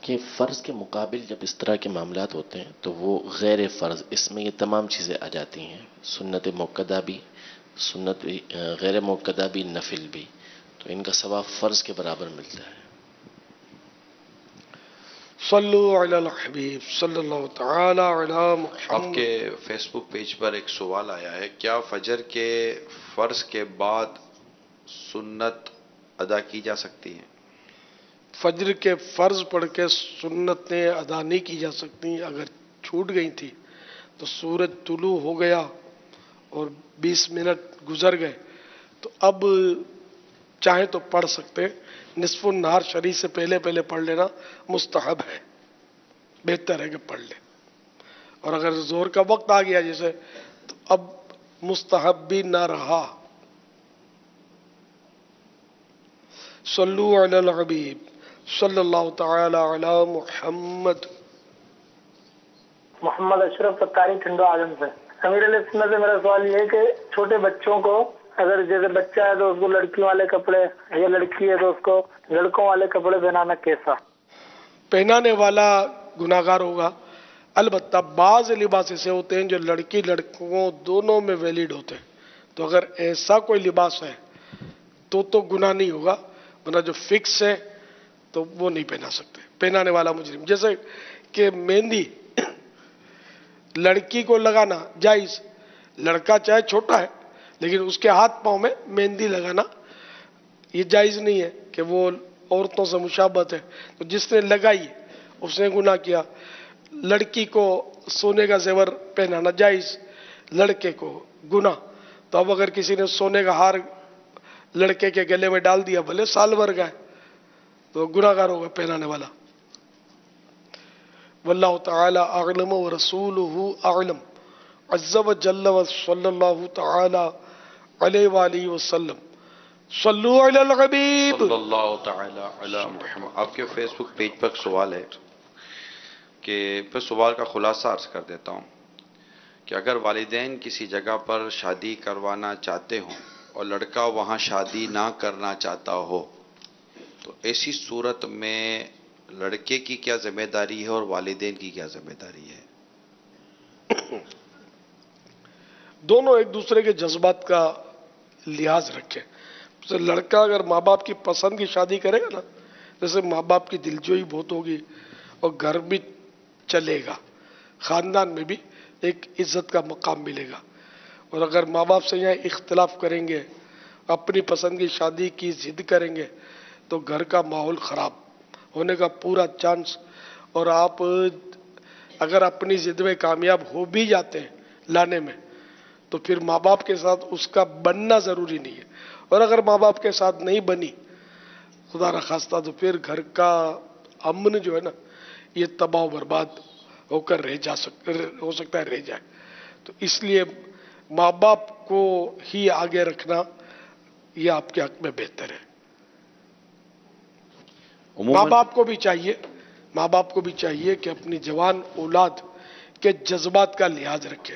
कि फ़र्ज़ के मुकाबिल जब इस तरह के मामलात होते हैं तो वो गैर फ़र्ज़, इसमें ये तमाम चीज़ें आ जाती हैं, सुन्नत मुअक्कदा भी, सुन्नत गैर मुअक्कदा भी, नफिल भी, तो इनका सवाब फ़र्ज़ के बराबर मिलता है। सल्लु अलल हबीब सल्लल्लाहु तआला अला मुहम्मद। आपके फेसबुक पेज पर एक सवाल आया है, क्या फजर के फर्ज के बाद सुन्नत अदा की जा सकती है? फजर के फर्ज पढ़ के सुन्नतें अदा नहीं की जा सकती। अगर छूट गई थी तो सूरज तुलू हो गया और 20 मिनट गुजर गए तो अब चाहे तो पढ़ सकते हैं। निस्फुन नहार शरी से पहले पहले पढ़ लेना मुस्तहब है, बेहतर है कि पढ़ ले। और अगर जोर का वक्त आ गया जैसे, तो अब मुस्तहब भी ना रहा। सल्लु अलल हबीब सल्लल्लाहु तआला अला मुहम्मद। मोहम्मद अशरफ अत्तारी, ठंडो आजम से। अमीर अहले सुन्नत से मेरा सवाल ये है कि छोटे बच्चों को, अगर जैसे बच्चा है तो उसको लड़कियों वाले कपड़े, या लड़की है तो उसको लड़कों वाले कपड़े पहनाना कैसा? पहनाने वाला गुनाहगार होगा। अलबत्ता बाज लिबास ऐसे होते हैं जो लड़की लड़कों दोनों में वैलिड होते हैं, तो अगर ऐसा कोई लिबास है तो गुनाह नहीं होगा, वरना जो फिक्स है तो वो नहीं पहना सकते। पहनाने वाला मुजरिम, जैसे कि मेहंदी लड़की को लगाना जायज, लड़का चाहे छोटा है लेकिन उसके हाथ पांव में मेहंदी लगाना ये जायज नहीं है कि वो औरतों से मुशाबत है, तो जिसने लगाई उसने गुनाह किया। लड़की को सोने का जेवर पहनाना जायज, लड़के को गुनाह। तो अब अगर किसी ने सोने का हार लड़के के गले में डाल दिया, भले साल भर का है, तो गुनाहगार होगा पहनाने वाला। वल्लाहु तआला अअलम व रसूलुहु अअलम। अज़्ज़ व जल्ल व सल्लल्लाहु तआला अलैहि व आलिहि वसल्लम। सल्लु अलल हबीब सल्लल्लाहु तआला अला मुहम्मद। आपके फेसबुक पेज पर सवाल है कि फिर सवाल का खुलासा अर्ज कर देता हूँ कि अगर वालिदैन किसी जगह पर शादी करवाना चाहते हों और लड़का वहाँ शादी ना करना चाहता हो, तो ऐसी सूरत में लड़के की क्या जिम्मेदारी है और वालिदैन की क्या जिम्मेदारी है? दोनों एक दूसरे के जज्बात का लिहाज रखें। तो लड़का अगर माँ बाप की पसंद की शादी करेगा ना, जैसे माँ बाप की दिलजोई बहुत होगी और घर भी चलेगा, खानदान में भी एक इज्जत का मकाम मिलेगा। और अगर माँ बाप से यहाँ इख्तलाफ करेंगे, अपनी पसंद की शादी की जिद करेंगे, तो घर का माहौल खराब होने का पूरा चांस। और आप अगर अपनी जिद में कामयाब हो भी जाते हैं लाने में, तो फिर माँ बाप के साथ उसका बनना जरूरी नहीं है। और अगर माँ बाप के साथ नहीं बनी खुदा न खास्ता, तो फिर घर का अमन जो है ना, ये तबाह बर्बाद होकर हो सकता है रह जाए। तो इसलिए माँ बाप को ही आगे रखना ये आपके हक में बेहतर है। माँ बाप को भी चाहिए माँ बाप को भी चाहिए कि अपनी जवान औलाद के जज्बात का लिहाज रखें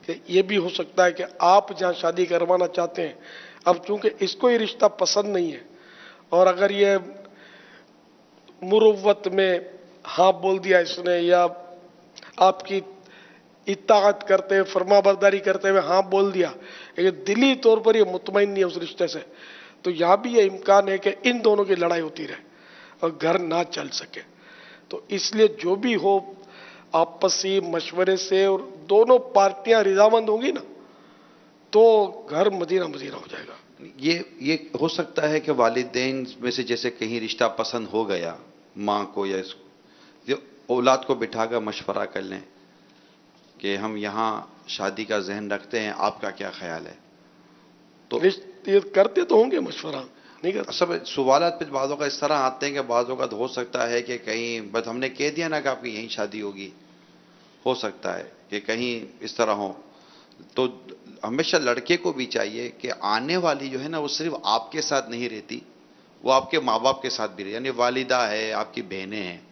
कि ये भी हो सकता है कि आप जहाँ शादी करवाना चाहते हैं, अब चूंकि इसको ये रिश्ता पसंद नहीं है और अगर ये मुरुव्वत में हाँ बोल दिया इसने या आपकी इत्ताअत करते फरमाबरदारी करते हुए हाँ बोल दिया, ये दिली तौर पर ये मुतमईन नहीं है उस रिश्ते से, तो यहाँ भी ये इम्कान है कि इन दोनों की लड़ाई होती रहे और घर ना चल सके। तो इसलिए जो भी हो आपसी मशवरे से और दोनों पार्टियां रिजामंद होंगी ना तो घर मदीना मदीना हो जाएगा। ये हो सकता है कि वालिदैन में से जैसे कहीं रिश्ता पसंद हो गया माँ को या इसको, औलाद को बिठाकर मशवरा कर लें कि हम यहाँ शादी का जहन रखते हैं, आपका क्या ख्याल है? तो ये करते तो होंगे मशवरा, नहीं करते? सब सवालात पे बाज़ों का इस तरह आते हैं कि बाज़ों का हो सकता है कि कहीं बस हमने कह दिया ना कि आपकी यहीं शादी होगी, हो सकता है कि कहीं इस तरह हो। तो हमेशा लड़के को भी चाहिए कि आने वाली जो है ना वो सिर्फ आपके साथ नहीं रहती, वो आपके माँ बाप के साथ भी रहे, यानी वालिदा है, आपकी बहनें हैं।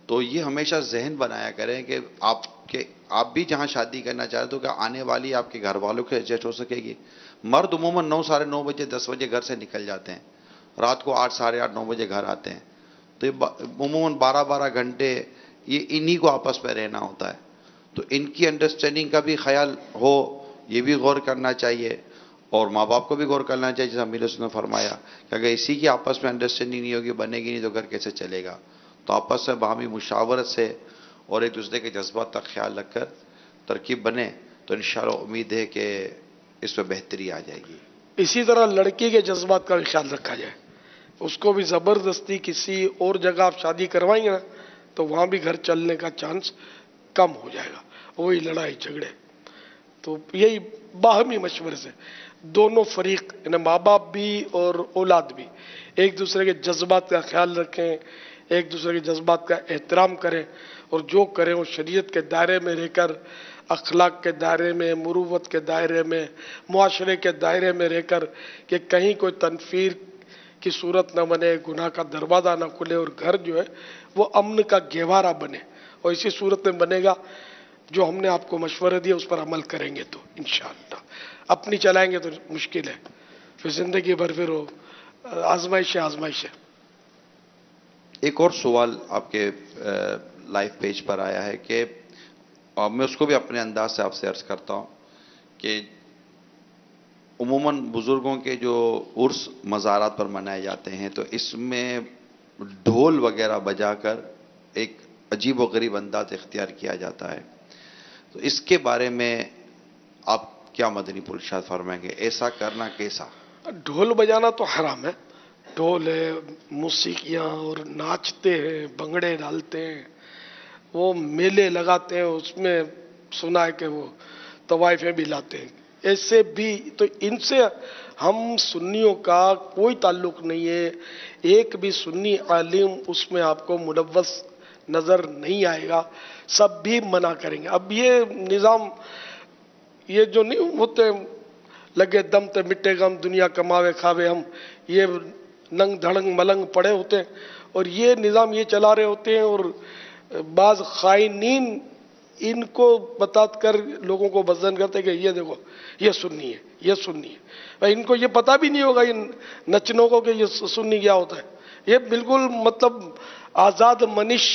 तो ये हमेशा जहन बनाया करें कि आप भी जहाँ शादी करना चाहते हो कि आने वाली आपके घर वालों के एडजस्ट हो सकेगी। मर्द उमूमन 9 साढ़े 9 बजे 10 बजे घर से निकल जाते हैं, रात को 8 साढ़े 8 9 बजे घर आते हैं, तो ये उमूमन 12-12 घंटे ये इन्हीं को आपस में रहना होता है। तो इनकी अंडरस्टैंडिंग का भी ख्याल हो, ये भी गौर करना चाहिए और माँ बाप को भी गौर करना चाहिए। जैसा अमीर ने फरमाया कि अगर इसी की आपस में अंडरस्टैंडिंग नहीं होगी, बनेगी नहीं, तो घर कैसे चलेगा? तो आपस में बाहमी मुशावरत से और एक दूसरे के जज्बात का ख्याल रखकर तरकीब बने तो इंशाअल्लाह उम्मीद है कि इस पर बेहतरी आ जाएगी। इसी तरह लड़की के जज्बात का भी ख्याल रखा जाए, उसको भी ज़बरदस्ती किसी और जगह आप शादी करवाएंगे ना तो वहाँ भी घर चलने का चांस कम हो जाएगा, वही लड़ाई झगड़े। तो यही बाहमी मशवरे से दोनों फरीक यानी माँ बाप भी और औलाद भी एक दूसरे के जज्बात का ख्याल रखें, एक दूसरे के जज्बात का एहतराम करें और जो करें वो शरीयत के दायरे में रहकर, अखलाक के दायरे में, मुरुवत के दायरे में, मुआशरे के दायरे में रहकर कि कहीं कोई तनफीर की सूरत न बने, गुनाह का दरवाज़ा न खुले और घर जो है वो अमन का गहवारा बने। और इसी सूरत में बनेगा जो हमने आपको मशवरे दिए उस पर अमल करेंगे तो इंशाअल्लाह। अपनी चलाएंगे तो मुश्किल है, फिर ज़िंदगी भर फिर वो आजमाइश है। एक और सवाल आपके लाइव पेज पर आया है कि मैं उसको भी अपने अंदाज से आपसे अर्ज करता हूँ कि उमूमन बुज़ुर्गों के जो उर्स मज़ारात पर मनाए जाते हैं तो इसमें ढोल वगैरह बजाकर एक अजीब व गरीब अंदाज इख्तियार किया जाता है, तो इसके बारे में आप क्या मदनी इरशाद फरमाएंगे? ऐसा करना कैसा? ढोल बजाना तो हराम है, ढोल है, मौसीकियाँ और नाचते हैं, भंगड़े डालते हैं, वो मेले लगाते हैं, उसमें सुना है कि वो तवाइफें भी लाते हैं, ऐसे भी। तो इनसे हम सुन्नियों का कोई ताल्लुक नहीं है, एक भी सुन्नी आलिम उसमें आपको मुलव्वस नज़र नहीं आएगा, सब भी मना करेंगे। अब ये निज़ाम ये जो नहीं होते लगे दम ते मिट्टे गम दुनिया कमावे खावे हम, ये नंग धड़ंग मलंग पड़े होते हैं और ये निज़ाम ये चला रहे होते हैं और बाज खाइनीन इनको बता कर लोगों को बज़न करते कि ये देखो ये सुन्नी है, ये सुन्नी है। भाई इनको ये पता भी नहीं होगा इन नचनों को कि ये सुन्नी क्या होता है। ये बिल्कुल मतलब आज़ाद मनिश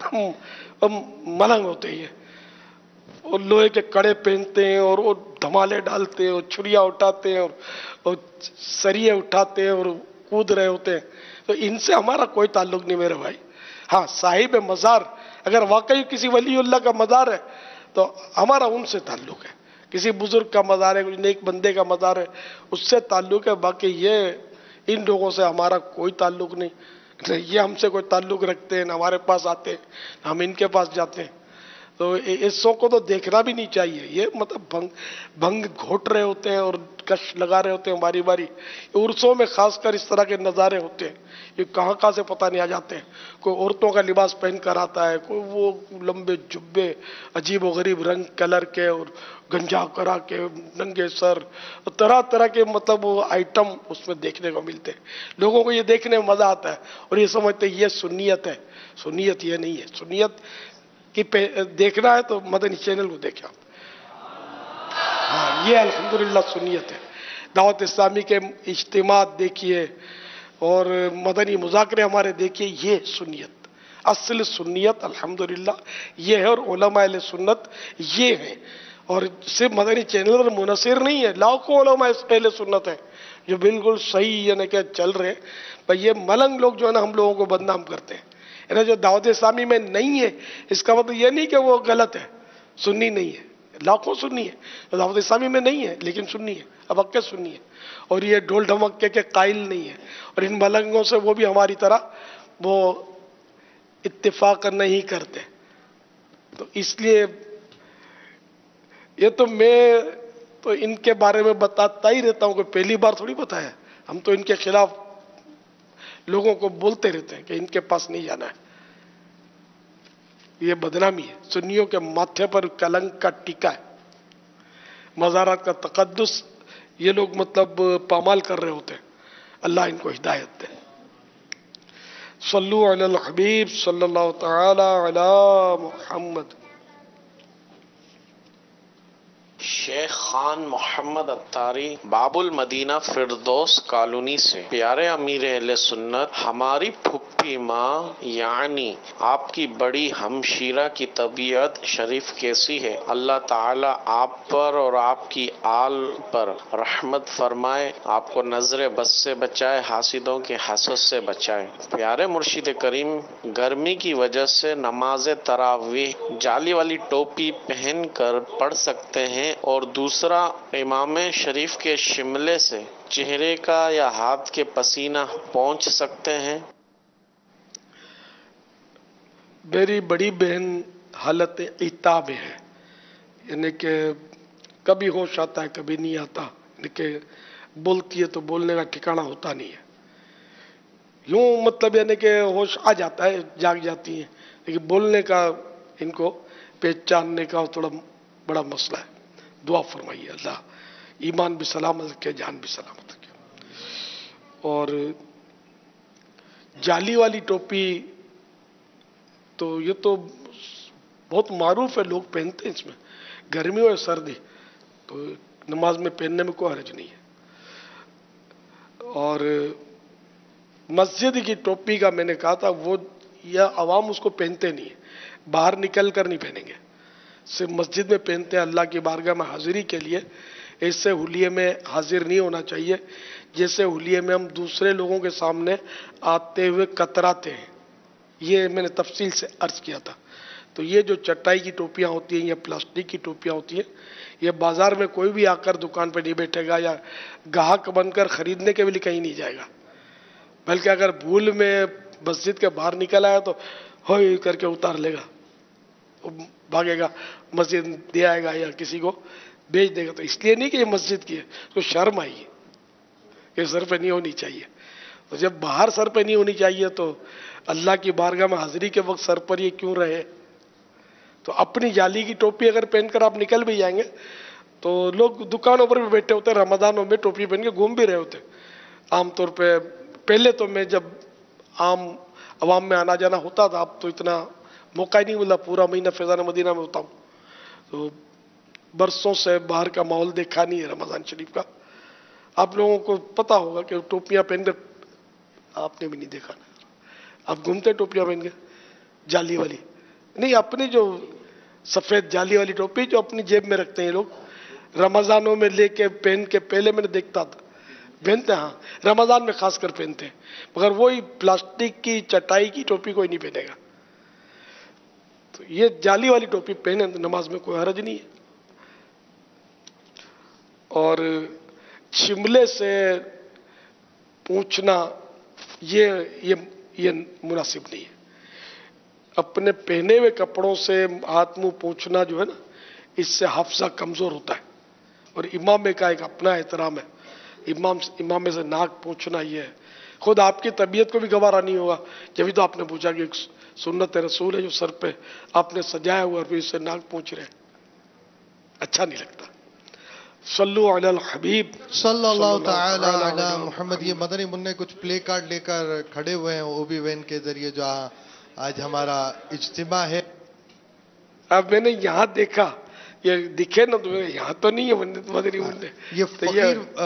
मलंग होते हैं और लोहे के कड़े पहनते हैं और वो धमाले डालते हैं और छुरियाँ उठाते हैं और सरिये उठाते हैं और कूद रहे होते हैं। तो इनसे हमारा कोई ताल्लुक नहीं मेरे भाई। हाँ, साहिब मज़ार अगर वाकई किसी वलीउल्लाह का मज़ार है तो हमारा उनसे ताल्लुक है, किसी बुजुर्ग का मज़ार है, नेक बंदे का मज़ार है, उससे ताल्लुक है। बाकी ये इन लोगों से हमारा कोई ताल्लुक नहीं, ये हमसे कोई ताल्लुक रखते हैं, न हमारे पास आते हैं, हम इनके पास जाते हैं। तो इसों को तो देखना भी नहीं चाहिए। ये मतलब भंग घोट रहे होते हैं और कश लगा रहे होते हैं बारी बारी। उर्सों में खासकर इस तरह के नज़ारे होते हैं, ये कहाँ कहाँ से पता नहीं आ जाते हैं। कोई औरतों का लिबास पहन कर आता है, कोई वो लंबे जुब्बे अजीब व गरीब रंग कलर के और गंजा करा के नंगे सर, तरह तरह के मतलब वो आइटम उसमें देखने को मिलते हैं। लोगों को ये देखने में मजा आता है और ये समझते हैं ये सुन्नियत है। सुन्नियत ये नहीं है। सुन्नियत कि देखना है तो मदनी चैनल को देखें आप। हाँ, ये अल्हम्दुलिल्लाह सुन्नियत है। दावत इस्लामी के इज्तिमात देखिए और मदनी मुज़ाकरे हमारे देखिए, ये सुन्नियत, असल सुन्नियत अल्हम्दुलिल्लाह ये है। और उलमा अहले सुन्नत ये है, और सिर्फ मदनी चैनल पर मुनसिर नहीं है, लाखों उलमा अहले सुन्नत है जो बिल्कुल सही यानी कि चल रहे। पर ये मलंग लोग जो है ना हम लोगों को बदनाम करते हैं। यानी जो दावत इस्लामी में नहीं है इसका मतलब ये नहीं कि वो गलत है, सुन्नी नहीं है। लाखों सुन्नी है, तो दावत इस्लामी में नहीं है लेकिन सुन्नी है, अब अक्के सुन्नी है। और ये ढोल ढमक्के के कायल नहीं है। और इन मलंगों से वो भी हमारी तरह वो इत्तेफाक नहीं करते। तो इसलिए ये तो मैं तो इनके बारे में बताता ही रहता हूँ, कि पहली बार थोड़ी बताया। हम तो इनके खिलाफ लोगों को बोलते रहते हैं कि इनके पास नहीं जाना है। ये बदनामी है, सुन्नियों के माथे पर कलंक का टीका है, मज़ारात का तकद्दुस ये लोग मतलब पामाल कर रहे होते हैं। अल्लाह इनको हिदायत दे। सल्लु अलल हबीब सल्लल्लाहु तआला अला मुहम्मद। शेख खान मोहम्मद अत्तारी बाबुल मदीना फिरदौस कॉलोनी से, प्यारे अमीर अहले सुन्नत, हमारी फुप्पी माँ यानी आपकी बड़ी हमशीरा की तबीयत शरीफ कैसी है? अल्लाह ताला आप पर और आपकी आल पर रहमत फरमाए, आपको नजर बस से बचाए, हासिदों के हसद से बचाए। प्यारे मुर्शिद करीम गर्मी की वजह से नमाज तरावीह जाली वाली टोपी पहन कर पढ़ सकते हैं, और दूसरा इमाम शरीफ के शिमले से चेहरे का या हाथ के पसीना पहुंच सकते हैं। मेरी बड़ी बहन हालत इताब है, यानी कि कभी होश आता है कभी नहीं आता, यानी कि बोलती है तो बोलने का ठिकाना होता नहीं है। यूं मतलब यानी कि होश आ जाता है, जाग जाती है, लेकिन बोलने का इनको पहचानने का थोड़ा बड़ा मसला है। दुआ फरमाइए अल्लाह ईमान भी सलामत रखे, जान भी सलामत रखे। और जाली वाली टोपी तो ये तो बहुत मारूफ है, लोग पहनते हैं। इसमें गर्मी और सर्दी तो नमाज में पहनने में कोई हर्ज नहीं है। और मस्जिद की टोपी का मैंने कहा था, वो या अवाम उसको पहनते नहीं है, बाहर निकल कर नहीं पहनेंगे, सिर्फ मस्जिद में पहनते हैं अल्लाह की बारगाह में हाजिरी के लिए। इससे हुलिये में हाजिर नहीं होना चाहिए जैसे हुलिये में हम दूसरे लोगों के सामने आते हुए कतराते हैं। ये मैंने तफसील से अर्ज किया था। तो ये जो चटाई की टोपियां होती हैं या प्लास्टिक की टोपियां होती हैं, ये बाजार में कोई भी आकर दुकान पर नहीं बैठेगा या ग्राहक बनकर खरीदने के लिए कहीं नहीं जाएगा, बल्कि अगर भूल में मस्जिद के बाहर निकल आया तो होय करके उतार लेगा, भागेगा, मस्जिद दे आएगा या किसी को बेच देगा। तो इसलिए नहीं कि ये मस्जिद की है, तो शर्म आई, ये सर पे नहीं होनी चाहिए। तो जब बाहर सर पे नहीं होनी चाहिए तो अल्लाह की बारगाह में हाजिरी के वक्त सर पर ये क्यों रहे? तो अपनी जाली की टोपी अगर पहनकर आप निकल भी जाएंगे तो लोग दुकानों पर भी बैठे होते हैं, रमजानों में टोपी पहन के घूम भी रहे होते आमतौर पे। पहले तो मैं जब आम अवाम में आना जाना होता था, अब तो इतना मौका ही नहीं मिला, पूरा महीना फैज़ान मदीना में होता हूँ, तो बरसों से बाहर का माहौल देखा नहीं है रमजान शरीफ का। आप लोगों को पता होगा कि टोपियां पहनकर, आपने भी नहीं देखा ना, आप घूमते टोपियां पहन के जाली वाली नहीं, अपनी जो सफेद जाली वाली टोपी जो अपनी जेब में रखते हैं लोग, रमजानों में लेके पहन के पहले मैंने देखता था पहनते, हाँ रमजान में खासकर पहनते हैं, मगर वही प्लास्टिक की चटाई की टोपी कोई नहीं पहनेगा। तो ये जाली वाली टोपी पहने नमाज में कोई हरज नहीं है। और शिमले से पूछना ये मुनासिब नहीं है। अपने पहने हुए कपड़ों से हाथ मुंह पोंछना जो है ना, इससे हाफजा कमजोर होता है। और इमाम का एक अपना एहतराम है, इमाम से नाक पोंछना ये है। खुद आपकी तबीयत को भी गवारा नहीं होगा, जब तो आपने पूछा कि एक सुन्नत रसूल है जो सर पे आपने सजाया हुआ और फिर इससे नाक पोंछ रहे, अच्छा नहीं लगता। सल्लु अलल हबीब सल्लल्लाहु तआला अला मुहम्मद। ये मदनी मुन्ने कुछ प्ले कार्ड लेकर खड़े हुए हैं ओबी वैन के जरिए, जहां आज हमारा इज्तिमा है। अब मैंने यहाँ देखा, ये दिखे ना तो यहाँ तो नहीं है मदनी मुन्ने। ये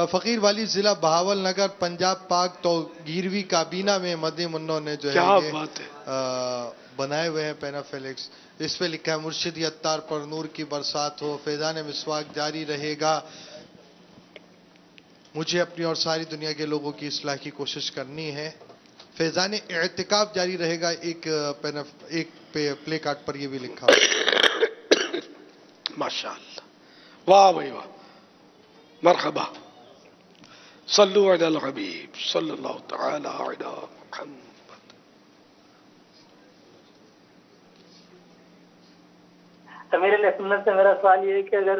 फकीर वाली जिला बहावल नगर पंजाब पाक तो 11वीं काबीना में मदनी मुन्नों ने जो है ये बात है बनाए हुए हैं पैनाफिलिक्स। इस पे लिखा है मुर्शिद अत्तार पर नूर की बरसात हो, फैजान मिसवाक जारी रहेगा, मुझे अपनी और सारी दुनिया के लोगों की इस्लाह की कोशिश करनी है, फैजान एतिकाफ जारी रहेगा। एक प्ले कार्ड पर ये भी लिखा माशाअल्लाह, वाह भाई वाह, मरहबा। सल्लु अलल हबीब सल्लल्लाहु तआला अला मुहम्मद। मेरे सुन्नत से मेरा सवाल ये है कि अगर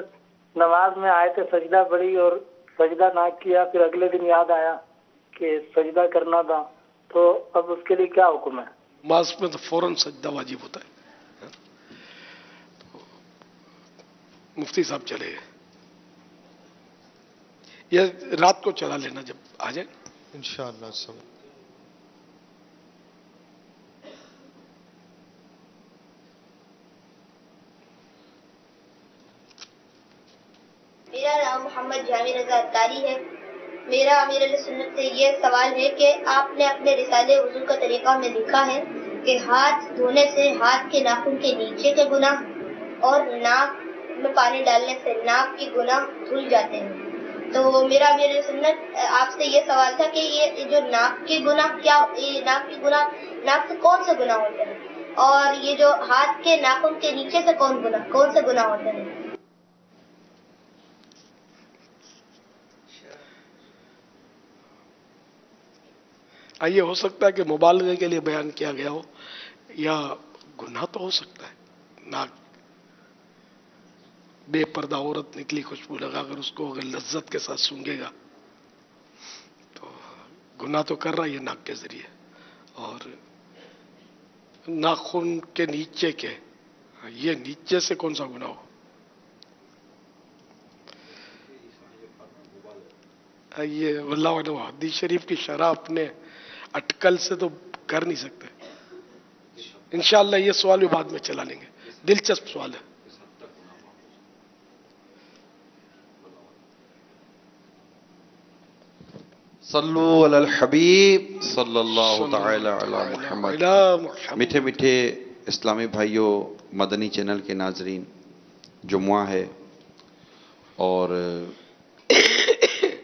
नमाज में आए थे सजदा पड़ी और सजदा ना किया, फिर अगले दिन याद आया कि सजदा करना था, तो अब उसके लिए क्या हुक्म है? नमाज में तो फौरन सजदा वाजिब होता है। मुफ्ती साहब चले गए, ये रात को चला लेना जब आ जाए इंशाअल्लाह। सब मेरा नाम मोहम्मद जामी रजा अत्तारी है। मेरा अमीर अहले सुन्नत से ये सवाल है कि आपने अपने रिसाले वुज़ू का तरीका में लिखा है कि हाथ धोने से हाथ के नाखून के नीचे के गुनाह और नाक में पानी डालने से नाक के गुनाह धुल जाते हैं। तो मेरा अमीर अहले सुन्नत आपसे ये सवाल था कि ये जो नाक के गुनाह क्या, ये नाक के गुनाह नाक से कौन से गुनाह होते हैं, और ये जो हाथ के नाखून के नीचे से कौन से गुनाह होते हैं? ये हो सकता है कि मुबालगे के लिए बयान किया गया हो, या गुनाह तो हो सकता है। नाक बेपर्दा औरत निकली खुशबू लगाकर उसको अगर लज्जत के साथ सूंघेगा तो गुनाह तो कर रहा है ये नाक के जरिए। और नाखून के नीचे के, ये नीचे से कौन सा गुनाह हो? ये वल्लाह हदीस शरीफ की शरह अपने अटकल से तो कर नहीं सकते। इंशाअल्लाह ये सवाल भी बाद में चला लेंगे, दिलचस्प सवाल है। सल्लु अलल हबीब सल्लल्लाहु तआला अला मुहम्मद। मीठे मीठे इस्लामी भाइयों, मदनी चैनल के नाजरीन, जुम्मा है और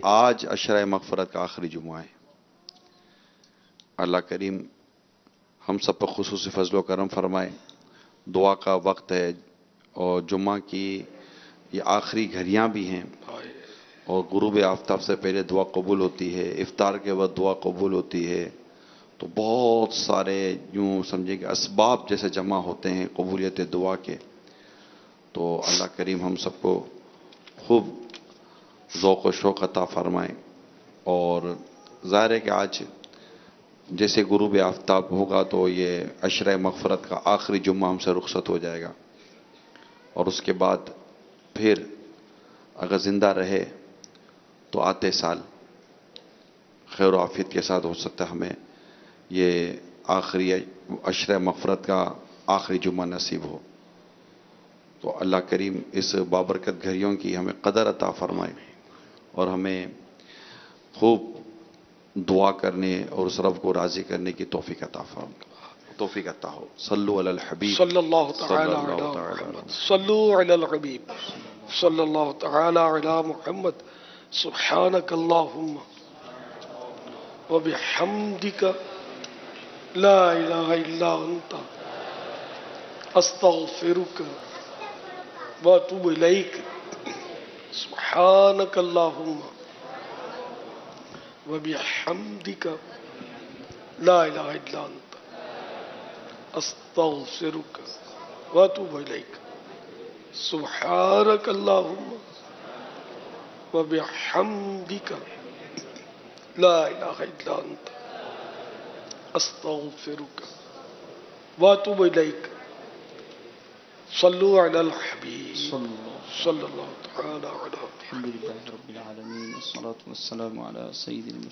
आज अशरा मग़फ़रत का आखिरी जुम्मा है। अल्लाह करीम हम सब पर खुसूसी फजल करम फरमाए। दुआ का वक्त है और जुम्मा की ये आखिरी घड़ियाँ भी हैं और गुरूब आफ्ताब से पहले दुआ कबूल होती है, इफ्तार के बाद दुआ कबूल होती है। तो बहुत सारे यूँ समझे कि असबाब जैसे जमा होते हैं कबूलियत दुआ के। तो अल्लाह करीम हम सबको खूब ज़ौक़ व शौक़ अता फरमाएँ। और ज़ाहिर है कि आज जैसे गुरूब आफ्ताब होगा तो ये अशरा मग़फ़रत का आखिरी जुम्मा हमसे रुखसत हो जाएगा और उसके बाद फिर अगर ज़िंदा रहे तो आते साल खैर आफियत के साथ हो सकता है हमें ये आखिरी अशरा मग़फ़रत का आखिरी जुम्मा नसीब हो। तो अल्लाह करीम इस बाबरकत घड़ियों की हमें कदर अता फरमाए और हमें खूब दुआ करने और उस रब को राज़ी करने की तौफीक अता हो। सल्लु अलल हबीब सल्लल्लाहु तआला अला मुहम्मद। सल्लु अलल हबीब सल्लल्लाहु तआला अला मुहम्मद। सुब्हानक अल्लाहुम्मा व बिहम्दिका ला इलाहा इल्ला अंता अस्तगफिरुका व अतूबु इलैक। सुब्हानक अल्लाहुम्मा व बिहम्दिका ला इलाहा इल्ला अंता استغفرک واتوب الیک سبحانک اللہم وبحمدک لا الہ الا انت استغفرک واتوب الیک صلو علی الحبیب صلی اللہ تعالی علی الحمد للہ رب العالمین والصلاة والسلام علی سید المرسلین.